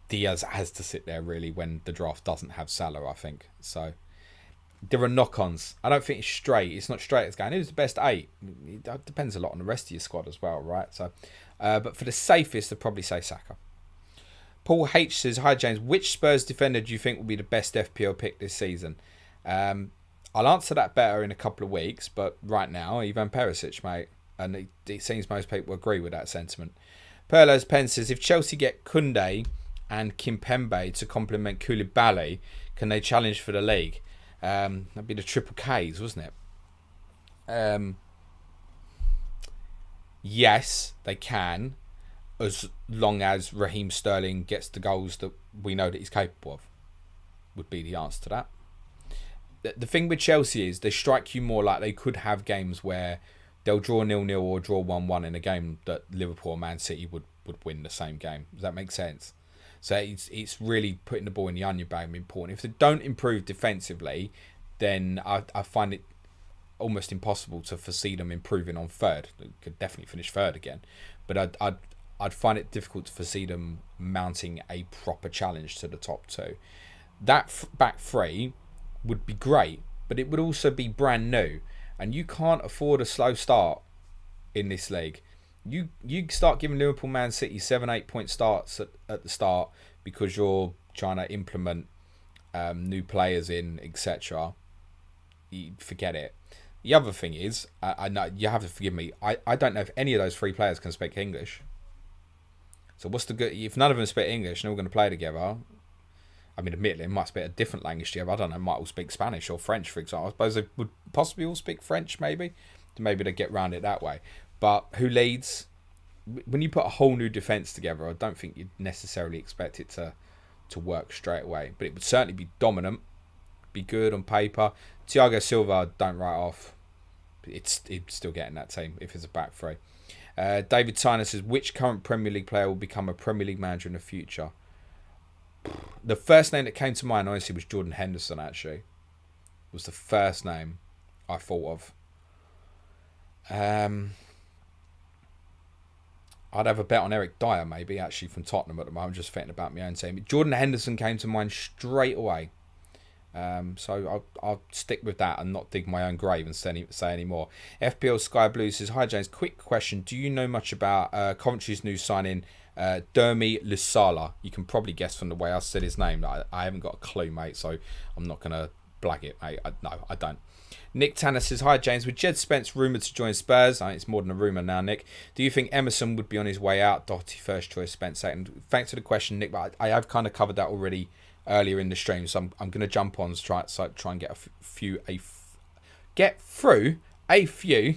Diaz has to sit there, really, when the draft doesn't have Salah, I think. So there are knock-ons. I don't think it's straight. It's not straight as going, who's the best 8? It depends a lot on the rest of your squad as well, right? So, but for the safest, I'd probably say Saka. Paul H says, hi James, which Spurs defender do you think will be the best FPL pick this season? I'll answer that better in a couple of weeks, but right now, Ivan Perisic, mate. And it seems most people agree with that sentiment. Perlo's Pen says, if Chelsea get Koundé and Kimpembe to complement Koulibaly, can they challenge for the league? That'd be the triple Ks, wasn't it? Yes, they can, as long as Raheem Sterling gets the goals that we know that he's capable of, would be the answer to that. The thing with Chelsea is they strike you more like they could have games where they'll draw 0-0 or draw 1-1 in a game that Liverpool or Man City would win the same game. Does that make sense? So it's really putting the ball in the onion bag important. If they don't improve defensively, then I find it almost impossible to foresee them improving on third. They could definitely finish third again. But I'd find it difficult to foresee them mounting a proper challenge to the top two. That back three would be great, but it would also be brand new. And you can't afford a slow start in this league. You start giving Liverpool, Man City 7-8 point starts at the start because you're trying to implement new players in, etc. You forget it. The other thing is, I know you have to forgive me. I don't know if any of those three players can speak English. So what's the good? If none of them speak English and they're all going to play together, I mean, admittedly, it might speak a different language together. I don't know. Might all speak Spanish or French, for example. I suppose they would possibly all speak French, maybe. Maybe they get around it that way. But who leads? When you put a whole new defence together, I don't think you'd necessarily expect it to work straight away. But it would certainly be dominant, be good on paper. Thiago Silva, don't write off. It's still getting that team if it's a back three. David Tyner says, which current Premier League player will become a Premier League manager in the future? The first name that came to mind, honestly, was Jordan Henderson, actually. Was the first name I thought of. I'd have a bet on Eric Dyer, maybe, actually, from Tottenham at the moment. I'm just thinking about my own team. Jordan Henderson came to mind straight away. So I'll stick with that and not dig my own grave and say any more. FPL Sky Blue says, hi James, quick question. Do you know much about Coventry's new signing, Dermy Lusala? You can probably guess from the way I said his name. I haven't got a clue, mate, so I'm not going to blag it, mate. No, I don't. Nick Tanner says, hi James, with Jed Spence rumoured to join Spurs, I think it's more than a rumour now, Nick, do you think Emerson would be on his way out? Doherty first choice, Spence second. Thanks for the question, Nick, but I have kind of covered that already earlier in the stream, so I'm going to jump on to try and get through a few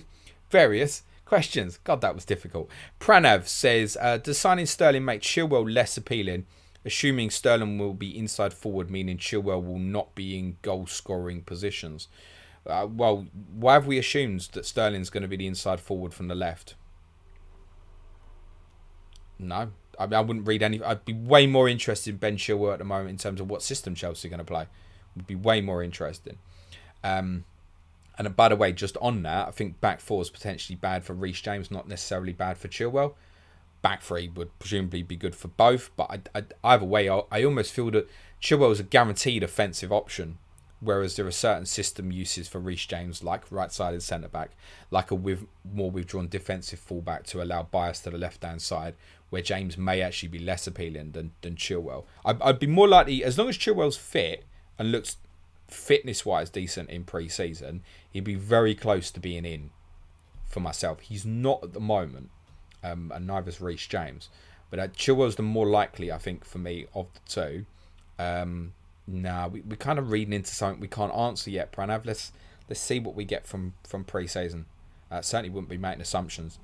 various questions. God, that was difficult. Pranav says, does signing Sterling make Chilwell less appealing, assuming Sterling will be inside forward, meaning Chilwell will not be in goal-scoring positions? Well, why have we assumed that Sterling's going to be the inside forward from the left? No. I mean, I wouldn't read any. I'd be way more interested in Ben Chilwell at the moment in terms of what system Chelsea are going to play. Would be way more interesting. And by the way, just on that, I think back four is potentially bad for Reece James, not necessarily bad for Chilwell. Back three would presumably be good for both, but either way, I almost feel that Chilwell is a guaranteed offensive option, whereas there are certain system uses for Reece James, like right-sided centre-back, like a more withdrawn defensive fullback to allow bias to the left-hand side, where James may actually be less appealing than Chilwell. I'd be more likely, as long as Chilwell's fit and looks fitness-wise decent in pre-season, he'd be very close to being in for myself. He's not at the moment, and neither's Reece James. But Chilwell's the more likely, I think, for me, of the two. We're kind of reading into something we can't answer yet, Pranav. Let's see what we get from pre-season. Certainly wouldn't be making assumptions.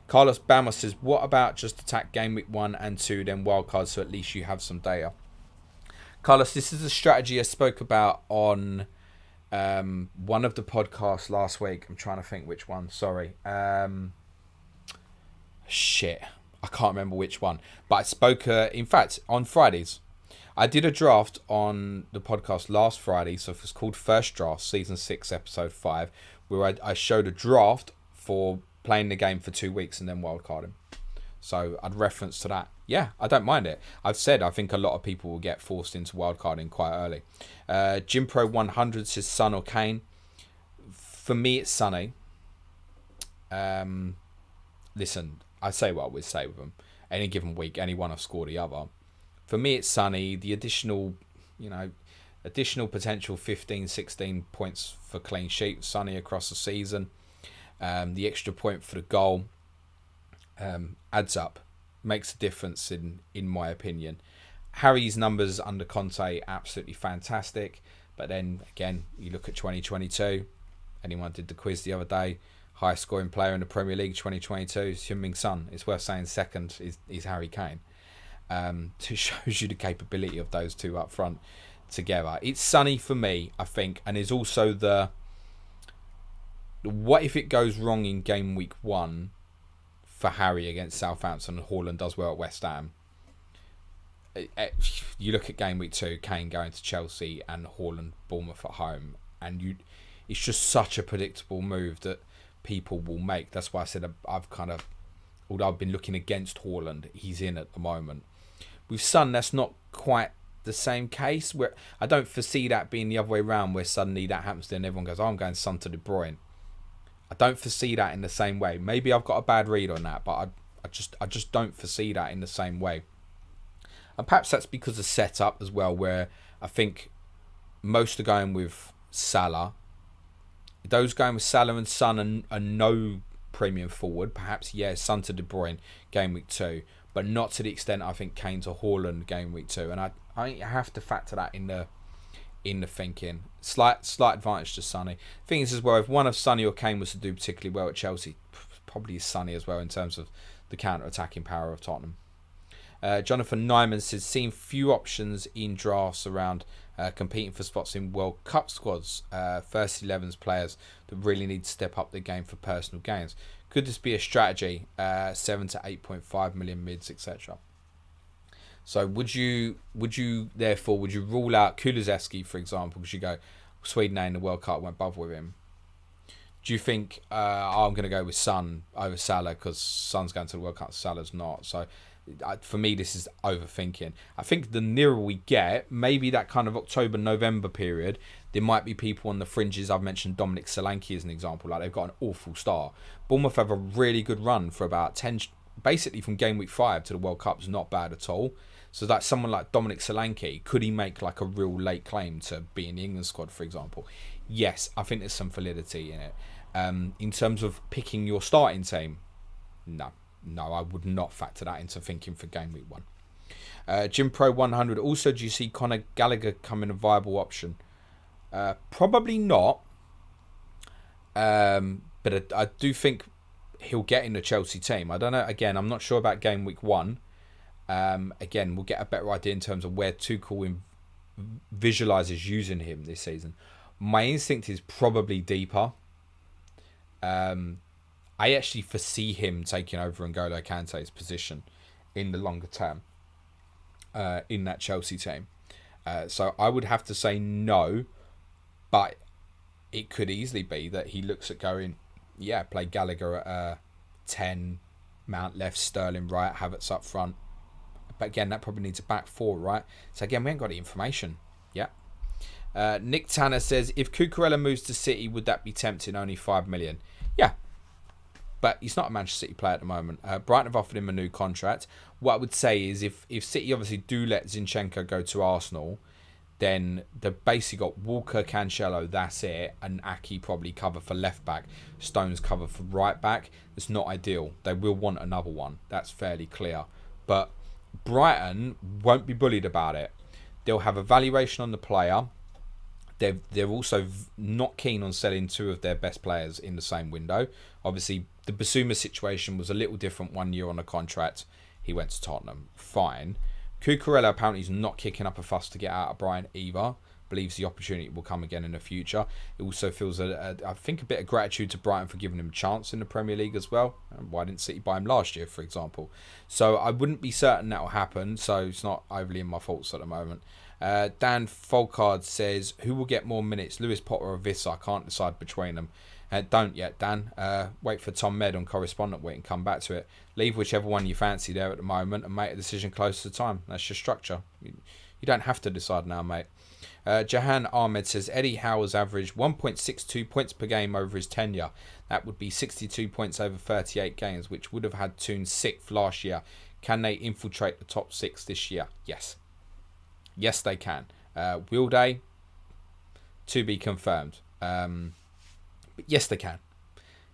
Carlos Bama says, what about just attack game week 1 and 2, then wildcard, so at least you have some data? Carlos, this is a strategy I spoke about on one of the podcasts last week. I'm trying to think which one. Sorry. Shit. I can't remember which one. But I spoke, in fact, on Fridays. I did a draft on the podcast last Friday. So it was called First Draft, Season 6, Episode 5, where I showed a draft for playing the game for 2 weeks and then wildcarding. So I'd reference to that. Yeah, I don't mind it. I've said I think a lot of people will get forced into wildcarding quite early. Jim Pro 100 says Son or Kane. For me, it's Sonny. Listen, I say what I would say with them. Any given week, any one have scored the other. For me, it's Sonny. The additional potential 15, 16 points for clean sheet, Sonny across the season. The extra point for the goal adds up, makes a difference in my opinion. Harry's numbers under Conte, absolutely fantastic. But then again, you look at 2022. Anyone did the quiz the other day? Highest scoring player in the Premier League 2022 is Heung-min Son. It's worth saying second is Harry Kane. To shows you the capability of those two up front together. It's Sonny for me, I think, and is also the what if it goes wrong in game week 1 for Harry against Southampton and Haaland does well at West Ham. You look at game week 2, Kane going to Chelsea and Haaland Bournemouth at home, and it's just such a predictable move that people will make. That's why I said although I've been looking against Haaland, he's in at the moment. With Son, that's not quite the same case. Where I don't foresee that being the other way around, where suddenly that happens, then everyone goes, "Oh, I'm going Son to De Bruyne." I don't foresee that in the same way. Maybe I've got a bad read on that, but I just don't foresee that in the same way. And perhaps that's because of setup as well, where I think most are going with Salah. Those going with Salah and Son are no premium forward. Perhaps, yeah, Son to De Bruyne game week 2, but not to the extent I think Kane to Haaland game week 2. And I have to factor that in the thinking. Slight advantage to Sonny. Thing is as well, if one of Sonny or Kane was to do particularly well at Chelsea, probably is Sonny as well in terms of the counter-attacking power of Tottenham. Jonathan Nyman says, seen few options in drafts around competing for spots in World Cup squads, first 11's players that really need to step up their game for personal gains. Could this be a strategy? 7 to 8.5 million mids, etc. So would you rule out Kulusevski, for example, because you go, Sweden ain't in the World Cup, won't bother with him? Do you think I'm going to go with Son over Salah because Son's going to the World Cup, Salah's not? So for me, this is overthinking. I think the nearer we get, maybe that kind of October, November period, there might be people on the fringes. I've mentioned Dominic Solanke as an example. Like, they've got an awful start. Bournemouth have a really good run for about 10, basically from game week 5 to the World Cup is not bad at all. So that someone like Dominic Solanke, could he make like a real late claim to be in the England squad, for example? Yes, I think there's some validity in it. In terms of picking your starting team, no, I would not factor that into thinking for game week 1. Jim Pro 100. Also, do you see Conor Gallagher coming a viable option? Probably not. But I do think he'll get in the Chelsea team. I don't know. Again, I'm not sure about game week 1. Again, we'll get a better idea in terms of where Tuchel visualises using him this season. My instinct is probably deeper. I actually foresee him taking over N'Golo Kante's position in the longer term in that Chelsea team. So I would have to say no, but it could easily be that he looks at going, play Gallagher at 10, Mount left, Sterling right, Havertz up front. But again, that probably needs a back four, right? So again, we ain't got the information. Yeah. Nick Tanner says, if Cucurella moves to City, would that be tempting? Only 5 million. Yeah. But he's not a Manchester City player at the moment. Brighton have offered him a new contract. What I would say is if City obviously do let Zinchenko go to Arsenal, then they've basically got Walker, Cancelo, that's it, and Aki probably cover for left back, Stones cover for right back. It's not ideal. They will want another one. That's fairly clear. But Brighton won't be bullied about it. They'll have a valuation on the player. They're also not keen on selling two of their best players in the same window. Obviously, The Basuma situation was a little different. 1 year on a contract, he went to Tottenham. Fine. Cucurella apparently is not kicking up a fuss to get out of Brighton either. Believes the opportunity will come again in the future. It also feels, I think, a bit of gratitude to Brighton for giving him a chance in the Premier League as well. Why didn't City buy him last year, for example? So I wouldn't be certain that will happen. So it's not overly in my thoughts at the moment. Dan Folkard says, who will get more minutes, Lewis Potter or Vissa? I can't decide between them. Don't yet, Dan. Wait for Tom Med on Correspondent Week and come back to it. Leave whichever one you fancy there at the moment and make a decision close to the time. That's your structure. You don't have to decide now, mate. Jahan Ahmed says, Eddie Howe's averaged 1.62 points per game over his tenure. That would be 62 points over 38 games, which would have had Toon 6th last year. Can they infiltrate the top 6 this year? Yes. Yes, they can. Will they? To be confirmed. But yes, they can.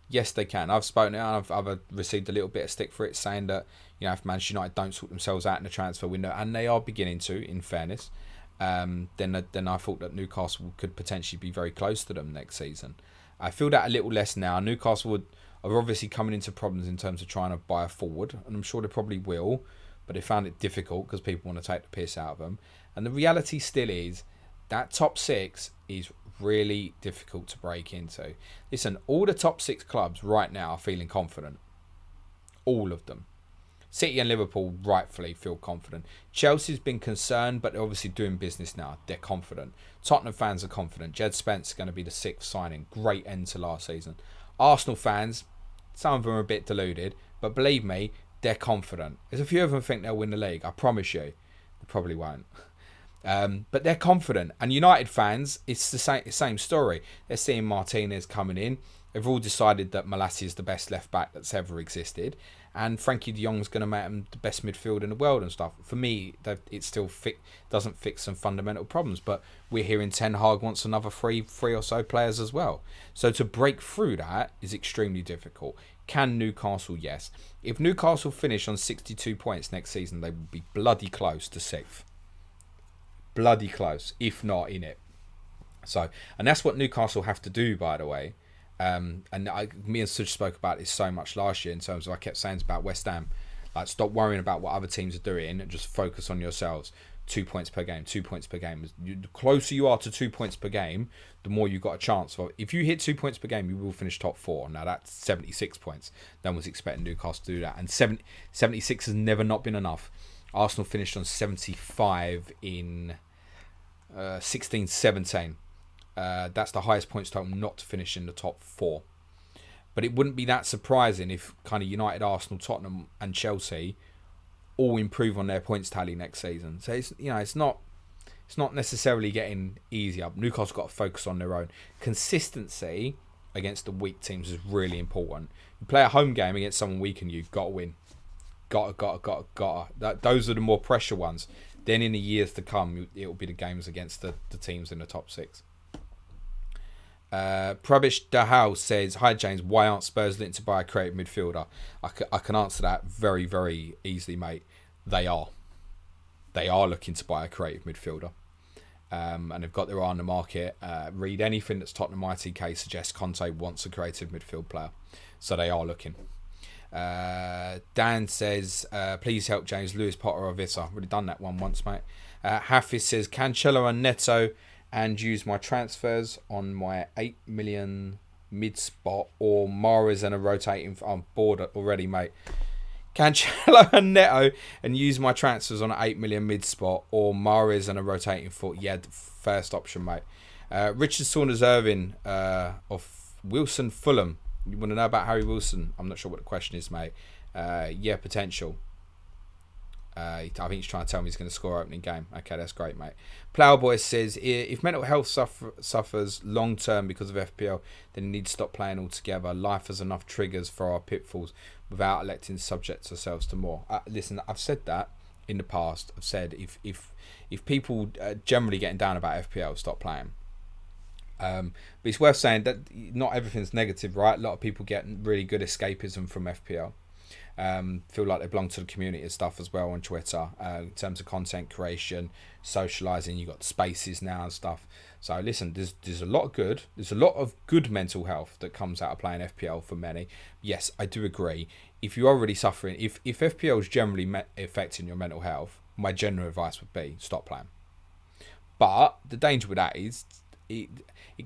Yes, they can. I've spoken and I've received a little bit of stick for it, saying that, you know, if Manchester United don't sort themselves out in the transfer window, and they are beginning to, in fairness, then I thought that Newcastle could potentially be very close to them next season. I feel that a little less now. Newcastle are obviously coming into problems in terms of trying to buy a forward, and I'm sure they probably will, but they found it difficult because people want to take the piss out of them. And the reality still is that top 6 is really difficult to break into. Listen, all the top 6 clubs right now are feeling confident. All of them. City and Liverpool rightfully feel confident. Chelsea's been concerned, but they're obviously doing business now. They're confident. Tottenham fans are confident. Jed Spence is going to be the 6th signing. Great end to last season. Arsenal fans, some of them are a bit deluded, but believe me, they're confident. There's a few of them think they'll win the league. I promise you. They probably won't. But they're confident. And United fans, it's the same story. They're seeing Martinez coming in. They've all decided that Malassi is the best left back that's ever existed. And Frankie de Jong's going to make him the best midfield in the world and stuff. For me, it still doesn't fix some fundamental problems. But we're hearing Ten Hag wants another three or so players as well. So to break through that is extremely difficult. Can Newcastle? Yes. If Newcastle finish on 62 points next season, they will be bloody close to 6th. Bloody close, if not in it. So, and that's what Newcastle have to do, by the way. Me and Suj spoke about this so much last year in terms of, I kept saying about West Ham, like, stop worrying about what other teams are doing and just focus on yourselves. 2 points per game, 2 points per game. The closer you are to 2 points per game, the more you've got a chance. If you hit 2 points per game, you will finish top 4. Now that's 76 points. No one was expecting Newcastle to do that. And 76 has never not been enough. Arsenal finished on 75 in 16-17. That's the highest points total not to finish in the top 4. But it wouldn't be that surprising if kind of United, Arsenal, Tottenham and Chelsea all improve on their points tally next season. So it's not necessarily getting easier. Newcastle got to focus on their own. Consistency against the weak teams is really important. You play a home game against someone weaker than you, got to win. Gotta. Those are the more pressure ones. Then in the years to come, it will be the games against the teams in the top 6. Pravish Dahal says, hi James, why aren't Spurs linked to buy a creative midfielder? I can answer that very, very easily, mate. They are looking to buy a creative midfielder. And they've got their eye on the market. Read anything that's Tottenham ITK suggests Conte wants a creative midfield player. So they are looking. Dan says, please help James, Lewis Potter or Vissa. I've already done that one once, mate. Hafiz says, Cancelo and Neto and use my transfers on my 8 million mid spot or Mahrez and a rotating. I'm bored already, mate. Cancelo and Neto and use my transfers on an 8 million mid spot or Mahrez and a rotating foot. Yeah, first option, mate. Richard Saunders Irving of Wilson Fulham. You want to know about Harry Wilson? I'm not sure what the question is, mate. Yeah, potential. I think he's trying to tell me he's going to score opening game. Okay, that's great, mate. Plowboy says, if mental health suffers long term because of FPL, then you need to stop playing altogether. Life has enough triggers for our pitfalls without electing to subject ourselves to more. Listen, I've said that in the past. I've said if people generally getting down about FPL, stop playing. But it's worth saying that not everything's negative, right? A lot of people get really good escapism from FPL. feel like they belong to the community and stuff as well on Twitter, in terms of content creation, socialising. You got spaces now and stuff. So listen, there's a lot of good. There's a lot of good mental health that comes out of playing FPL for many. Yes, I do agree. If you're already suffering, if FPL is generally affecting your mental health, my general advice would be stop playing. But the danger with that is it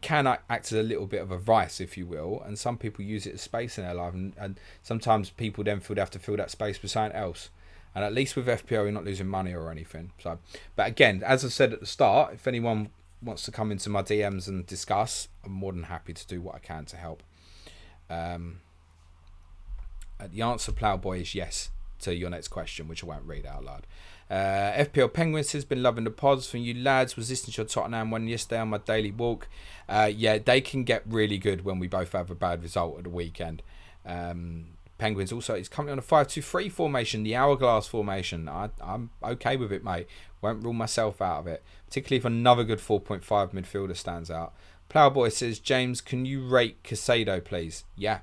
can act as a little bit of a vice, if you will, and some people use it as space in their life, and sometimes people then feel they have to fill that space with something else. And at least with FPL, you're not losing money or anything. So, but again, as I said at the start, if anyone wants to come into my DMs and discuss, I'm more than happy to do what I can to help. The answer, Ploughboy, is yes to your next question, which I won't read out loud. FPL Penguins has been loving the pods from you lads. Was listening to your Tottenham one yesterday on my daily walk. Yeah, they can get really good when we both have a bad result at the weekend. Penguins also is currently on a 5-2-3 formation, the hourglass formation. I'm okay with it, mate. Won't rule myself out of it, particularly if another good 4.5 midfielder stands out. Ploughboy says, James, can you rate Caicedo, please? Yeah,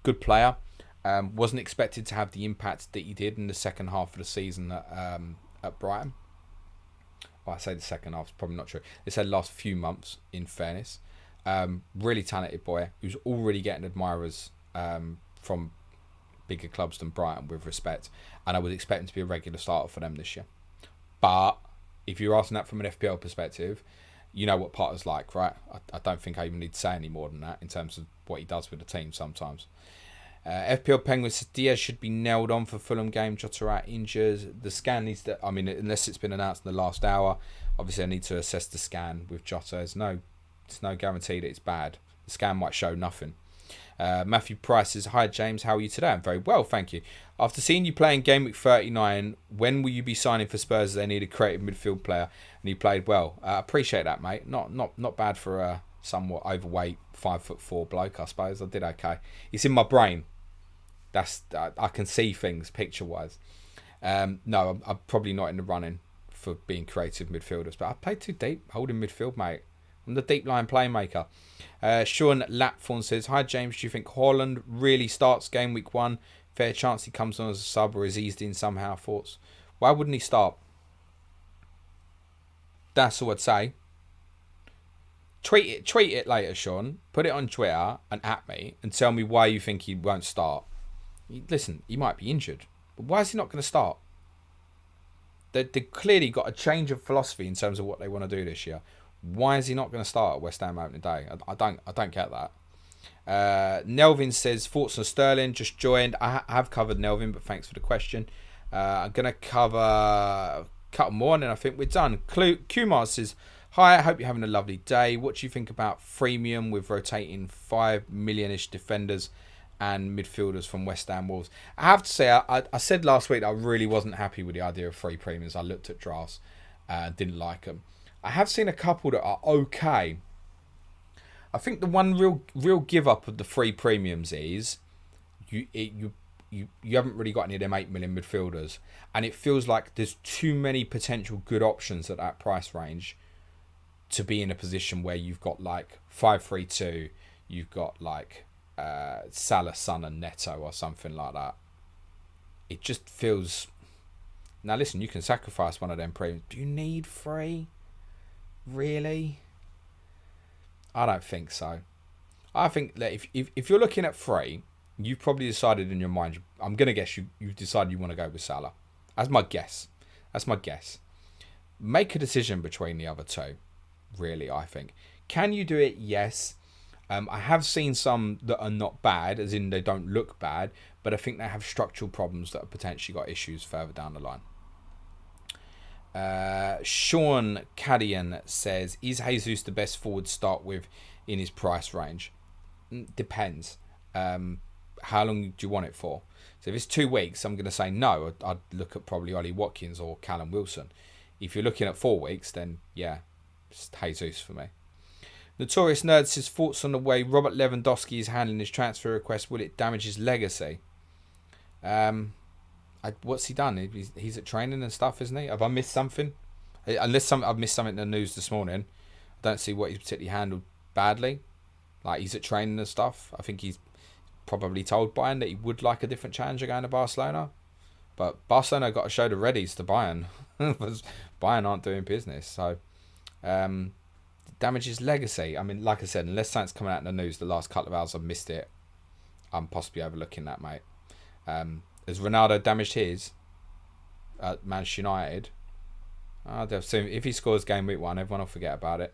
good player. Wasn't expected to have the impact that he did in the second half of the season at Brighton. Well, I say the second half, it's probably not true. They said last few months, in fairness. Really talented boy who's already getting admirers from bigger clubs than Brighton, with respect. And I would expect him to be a regular starter for them this year. But if you're asking that from an FPL perspective, you know what Potter's like, right? I don't think I even need to say any more than that in terms of what he does with the team sometimes. FPL Penguins says Diaz should be nailed on for Fulham game. Jota out injured. The scan needs to, I mean, unless it's been announced in the last hour, obviously I need to assess the scan with Jota. It's no guarantee that it's bad. The scan might show nothing. Matthew Price says, hi James, how are you today? I'm very well, thank you. After seeing you playing Game Week 39, when will you be signing for Spurs as they need a creative midfield player? And you played well. I appreciate that, mate. Not bad for a somewhat overweight 5'4" bloke, I suppose. I did okay. It's in my brain. I can see things picture-wise. No, I'm probably not in the running for being creative midfielders, but I played too deep, holding midfield, mate. I'm the deep line playmaker. Sean Lapthorne says, hi James, do you think Haaland really starts game week 1? Fair chance he comes on as a sub or is eased in somehow? Thoughts? Why wouldn't he start? That's all I'd say. Tweet it later, Sean. Put it on Twitter and at me and tell me why you think he won't start. Listen, he might be injured, but why is he not going to start? They clearly got a change of philosophy in terms of what they want to do this year. Why is he not going to start at West Ham opening day? I don't get that. Nelvin says, thoughts on Sterling, just joined. I have covered Nelvin, but thanks for the question. I'm going to cover a couple more and then I think we're done. Kumar says, hi, I hope you're having a lovely day. What do you think about freemium with rotating 5 million-ish defenders and midfielders from West Ham Wolves? I have to say, I said last week that I really wasn't happy with the idea of free premiums. I looked at drafts and didn't like them. I have seen a couple that are okay. I think the one real give up of the free premiums is you haven't really got any of them 8 million midfielders, and it feels like there's too many potential good options at that price range to be in a position where you've got like 5-3-2, you've got like Salah, Son and Neto or something like that. It just feels... Now listen, you can sacrifice one of them premiums. Do you need 3? Really? I don't think so. I think that if you're looking at 3, you've probably decided in your mind, I'm going to guess you've decided you want to go with Salah. That's my guess. Make a decision between the other 2, really, I think. Can you do it? Yes. I have seen some that are not bad, as in they don't look bad, but I think they have structural problems that have potentially got issues further down the line. Sean Cadian says, is Jesus the best forward to start with in his price range? Depends. How long do you want it for? So if it's 2 weeks, I'm going to say no. I'd look at probably Ollie Watkins or Callum Wilson. If you're looking at 4 weeks, then yeah, it's Jesus for me. Notorious Nerd says, thoughts on the way Robert Lewandowski is handling his transfer request. Will it damage his legacy? What's he done? He's at training and stuff, isn't he? Have I missed something? Unless I've missed something in the news this morning. I don't see what he's particularly handled badly. Like, he's at training and stuff. I think he's probably told Bayern that he would like a different challenger going to Barcelona. But Barcelona got to show the readies to Bayern. Because Bayern aren't doing business. So, damage his legacy. I mean, like I said, unless something's coming out in the news the last couple of hours, I've missed it. I'm possibly overlooking that, mate. Has Ronaldo damaged his at Manchester United? They'll soon, if he scores game week 1, everyone will forget about it.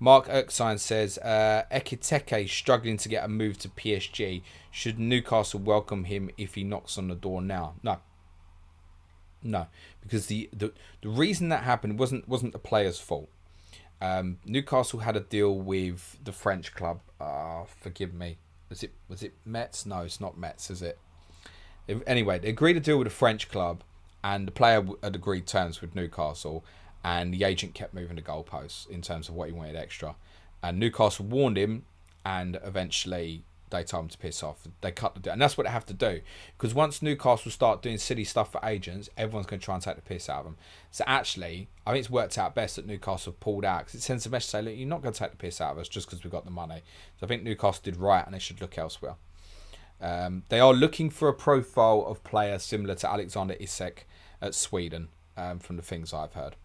Mark Erkstein says, Ekiteke struggling to get a move to PSG. Should Newcastle welcome him if he knocks on the door now? No, because the reason that happened wasn't the player's fault. Newcastle had a deal with the French club. Forgive me. Was it Metz? No, it's not Metz, is it? Anyway, they agreed a deal with a French club, and the player had agreed terms with Newcastle, and the agent kept moving the goalposts in terms of what he wanted extra. And Newcastle warned him, and eventually they told him to piss off. They cut the deal, and that's what they have to do. Because once Newcastle start doing silly stuff for agents, everyone's going to try and take the piss out of them. So actually, I think it's worked out best that Newcastle pulled out, because it sends a message saying, look, you're not going to take the piss out of us just because we've got the money. So I think Newcastle did right, and they should look elsewhere. They are looking for a profile of player similar to Alexander Isak at Sweden, from the things I've heard.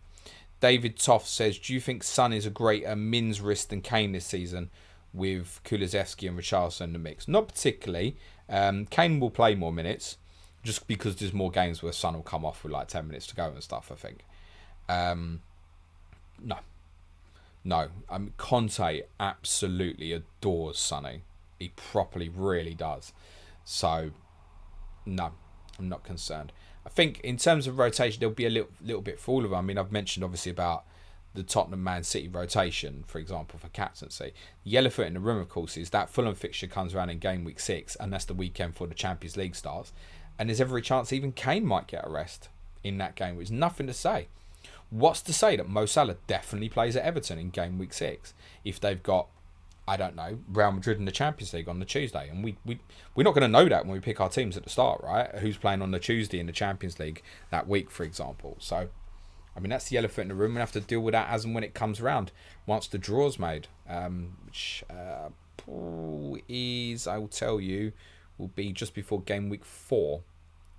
David Toft says, do you think Son is a greater Mins risk than Kane this season with Kulusevski and Richarlison in the mix? Not particularly. Kane will play more minutes just because there's more games where Son will come off with like 10 minutes to go and stuff, I think. No. Conte absolutely adores Sonny. He properly really does. So, no, I'm not concerned. I think in terms of rotation, there'll be a little bit for all of them. I mean, I've mentioned obviously about the Tottenham Man City rotation, for example, for captaincy. The elephant in the room, of course, is that Fulham fixture comes around in game week 6, and that's the weekend before the Champions League starts. And there's every chance even Kane might get a rest in that game, which is nothing to say. What's to say that Mo Salah definitely plays at Everton in game week 6 if they've got, I don't know, Real Madrid in the Champions League on the Tuesday? And we're not going to know that when we pick our teams at the start, right? Who's playing on the Tuesday in the Champions League that week, for example. So, I mean, that's the elephant in the room. We'll have to deal with that as and when it comes around once the draw's made. Which is, I will tell you, will be just before game week 4.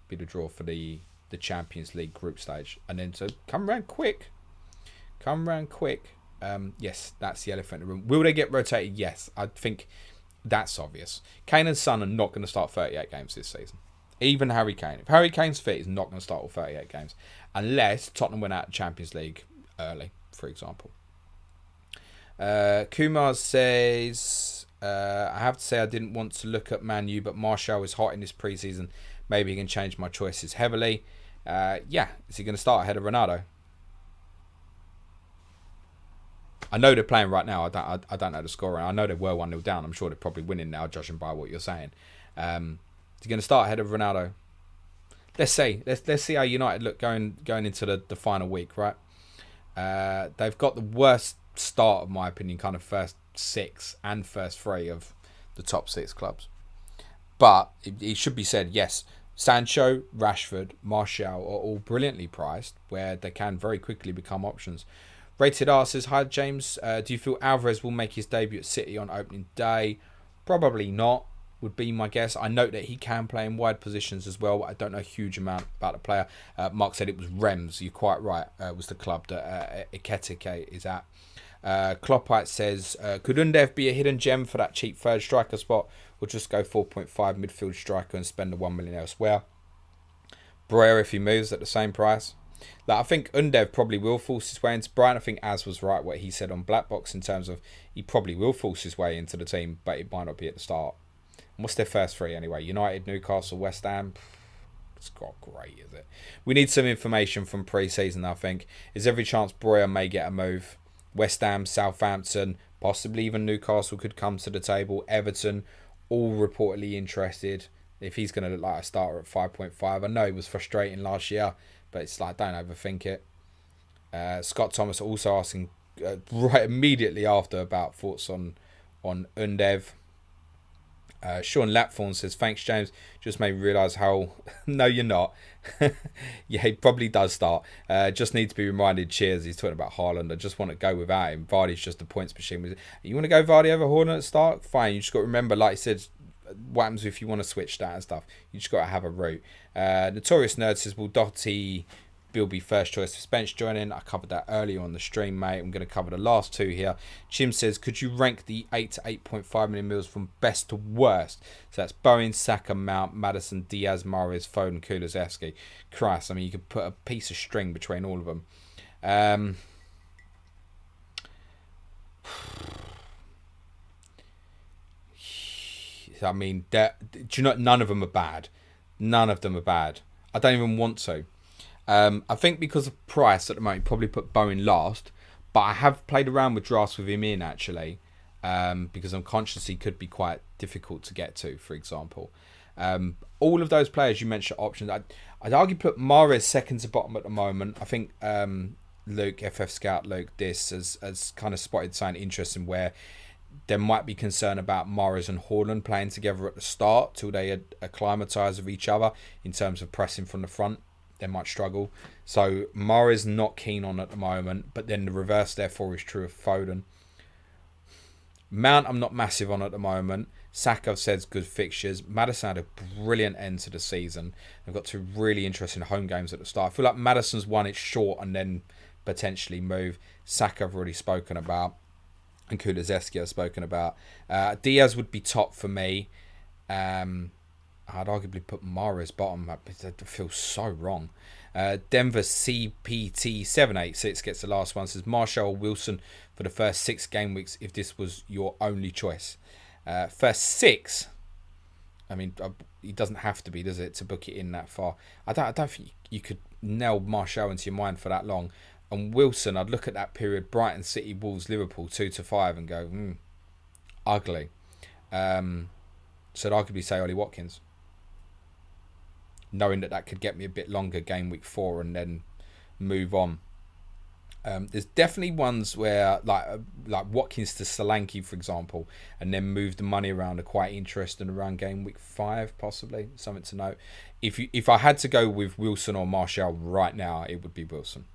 Be the draw for the Champions League group stage. And then to come round quick. Yes, that's the elephant in the room. Will they get rotated? Yes, I think that's obvious. Kane and Son are not going to start 38 games this season. Even Harry Kane. If Harry Kane's fit, he's not going to start all 38 games. Unless Tottenham went out of Champions League early, for example. Kumar says, I have to say I didn't want to look at Man U, but Martial is hot in this pre-season. Maybe he can change my choices heavily. Yeah, is he going to start ahead of Ronaldo? I know they're playing right now. I don't know the score. I know they were 1-0 down. I'm sure they're probably winning now, judging by what you're saying. Is he going to start ahead of Ronaldo? Let's see how United look going into the final week, right? They've got the worst start, of my opinion, kind of first 6 and first 3 of the top 6 clubs. But it should be said, yes, Sancho, Rashford, Martial are all brilliantly priced, where they can very quickly become options. Rated R says, hi James, do you feel Alvarez will make his debut at City on opening day? Probably not, would be my guess. I note that he can play in wide positions as well. I don't know a huge amount about the player. Mark said it was Rems, you're quite right, was the club that Ekiteke is at. Kloppite says, could Undev be a hidden gem for that cheap third striker spot, or just go 4.5 midfield striker and spend the 1 million elsewhere? Breuer if he moves at the same price. Like, I think Undev probably will force his way into Brighton. I think Az was right what he said on Black Box in terms of he probably will force his way into the team, but it might not be at the start. And what's their first 3 anyway? United, Newcastle, West Ham. It's not great, is it? We need some information from pre-season, I think. There's every chance Breuer may get a move. West Ham, Southampton, possibly even Newcastle could come to the table. Everton, all reportedly interested. If he's going to look like a starter at 5.5. I know it was frustrating last year, but it's like, don't overthink it. Scott Thomas also asking right immediately after about thoughts on Undev. Sean Lapthorne says, thanks James, just made me realise how no you're not. Yeah, he probably does start. Just need to be reminded, cheers, he's talking about Haaland. I just want to go without him. Vardy's just a points machine. You want to go Vardy over Haaland at start? Fine, you just got to remember, like he said what happens if you want to switch that and stuff? You just got to have a route. Notorious Nerd says, will Doherty be first choice for Spence joining? I covered that earlier on the stream, mate. I'm going to cover the last two here. Jim says, could you rank the 8 to 8.5 million mils from best to worst? So that's Bowen, Saka, Mount, Maddison, Diaz, Mahrez, Foden, Kulusevski. Christ, I mean, you could put a piece of string between all of them. I mean, do you know, none of them are bad. None of them are bad. I don't even want to. I think because of price at the moment, probably put Bowen last. But I have played around with drafts with him in, actually. Because I'm conscious he could be quite difficult to get to, for example. All of those players you mentioned options. I'd argue put Mahrez second to bottom at the moment. I think Luke, FF Scout Luke, has kind of spotted something interesting where there might be concern about Mahrez and Haaland playing together at the start till they acclimatise with each other in terms of pressing from the front. They might struggle. So Mahrez not keen on at the moment, but then the reverse therefore is true of Foden. Mount I'm not massive on at the moment. Saka says good fixtures. Maddison had a brilliant end to the season. They've got two really interesting home games at the start. I feel like Maddison's won it short and then potentially move. Saka I've already spoken about. And Kulusevski I've spoken about. Diaz would be top for me. I'd arguably put Mahrez bottom. That feels so wrong. Denver CPT786 gets the last one. Says Marshall Wilson for the first 6 game weeks if this was your only choice. First 6? I mean, it doesn't have to be, does it, to book it in that far? I don't think you could nail Marshall into your mind for that long. And Wilson, I'd look at that period, Brighton, City, Wolves, Liverpool, 2-5 and go, ugly. So I'd arguably say Ollie Watkins. Knowing that could get me a bit longer game week 4 and then move on. There's definitely ones where, like Watkins to Solanke, for example, and then move the money around are quite interesting around game week 5, possibly. Something to note. If I had to go with Wilson or Martial right now, it would be Wilson.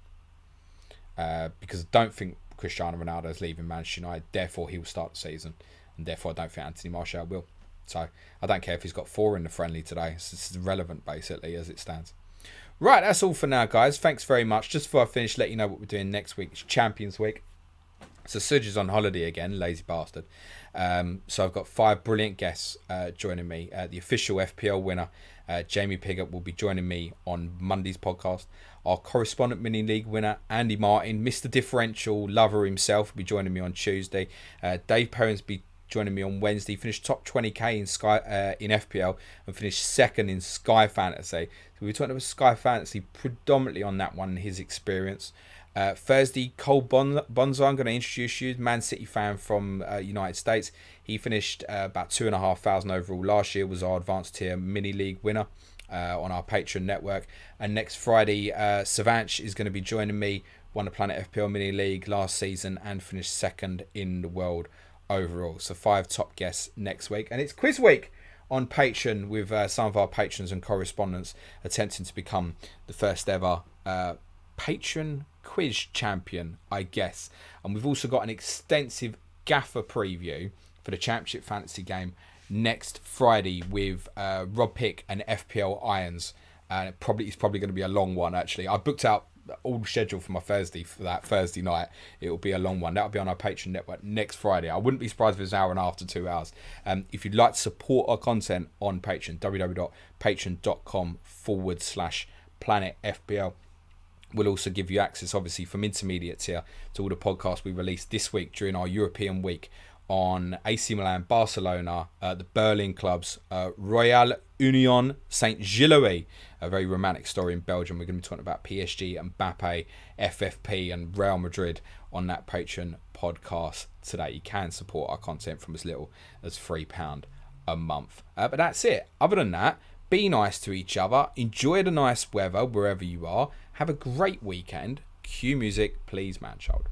Because I don't think Cristiano Ronaldo is leaving Manchester United, therefore he will start the season, and therefore I don't think Anthony Martial will. So I don't care if he's got 4 in the friendly today. It's irrelevant basically as it stands. Right, that's all for now, guys. Thanks very much. Just before I finish, let you know what we're doing next week. It's Champions Week. So Suj is on holiday again, lazy bastard. So I've got 5 brilliant guests joining me. The official FPL winner, Jamie Piggott, will be joining me on Monday's podcast. Our correspondent mini league winner, Andy Martin, Mr. Differential lover himself, will be joining me on Tuesday. Dave Perrins will be joining me on Wednesday. Finished top 20k in FPL and finished second in Sky Fantasy. So we're talking about Sky Fantasy predominantly on that one and his experience. Thursday, Cole Bonzo, I'm going to introduce you, Man City fan from United States. He finished about 2,500 overall last year, was our advanced tier mini league winner on our Patreon network. And next Friday, Savanch is going to be joining me, won the Planet FPL mini league last season and finished second in the world overall. So 5 top guests next week, and it's quiz week on Patreon with some of our patrons and correspondents attempting to become the first ever patron quiz champion, I guess. And we've also got an extensive gaffer preview for the Championship Fantasy game next Friday with Rob Pick and FPL Irons. And it's probably going to be a long one, actually. I booked out all the schedule for my Thursday for that Thursday night. It will be a long one. That'll be on our Patreon network next Friday. I wouldn't be surprised if it's an hour and a half to 2 hours. If you'd like to support our content on Patreon, www.patreon.com/Planet FPL. We'll also give you access, obviously, from intermediate tier to all the podcasts we released this week during our European week on AC Milan, Barcelona, the Berlin clubs, Royal Union Saint-Gilloise, a very romantic story in Belgium. We're going to be talking about PSG, Mbappe, FFP and Real Madrid on that Patreon podcast today. You can support our content from as little as £3 a month. But that's it. Other than that, be nice to each other. Enjoy the nice weather wherever you are. Have a great weekend. Cue music, please, man child.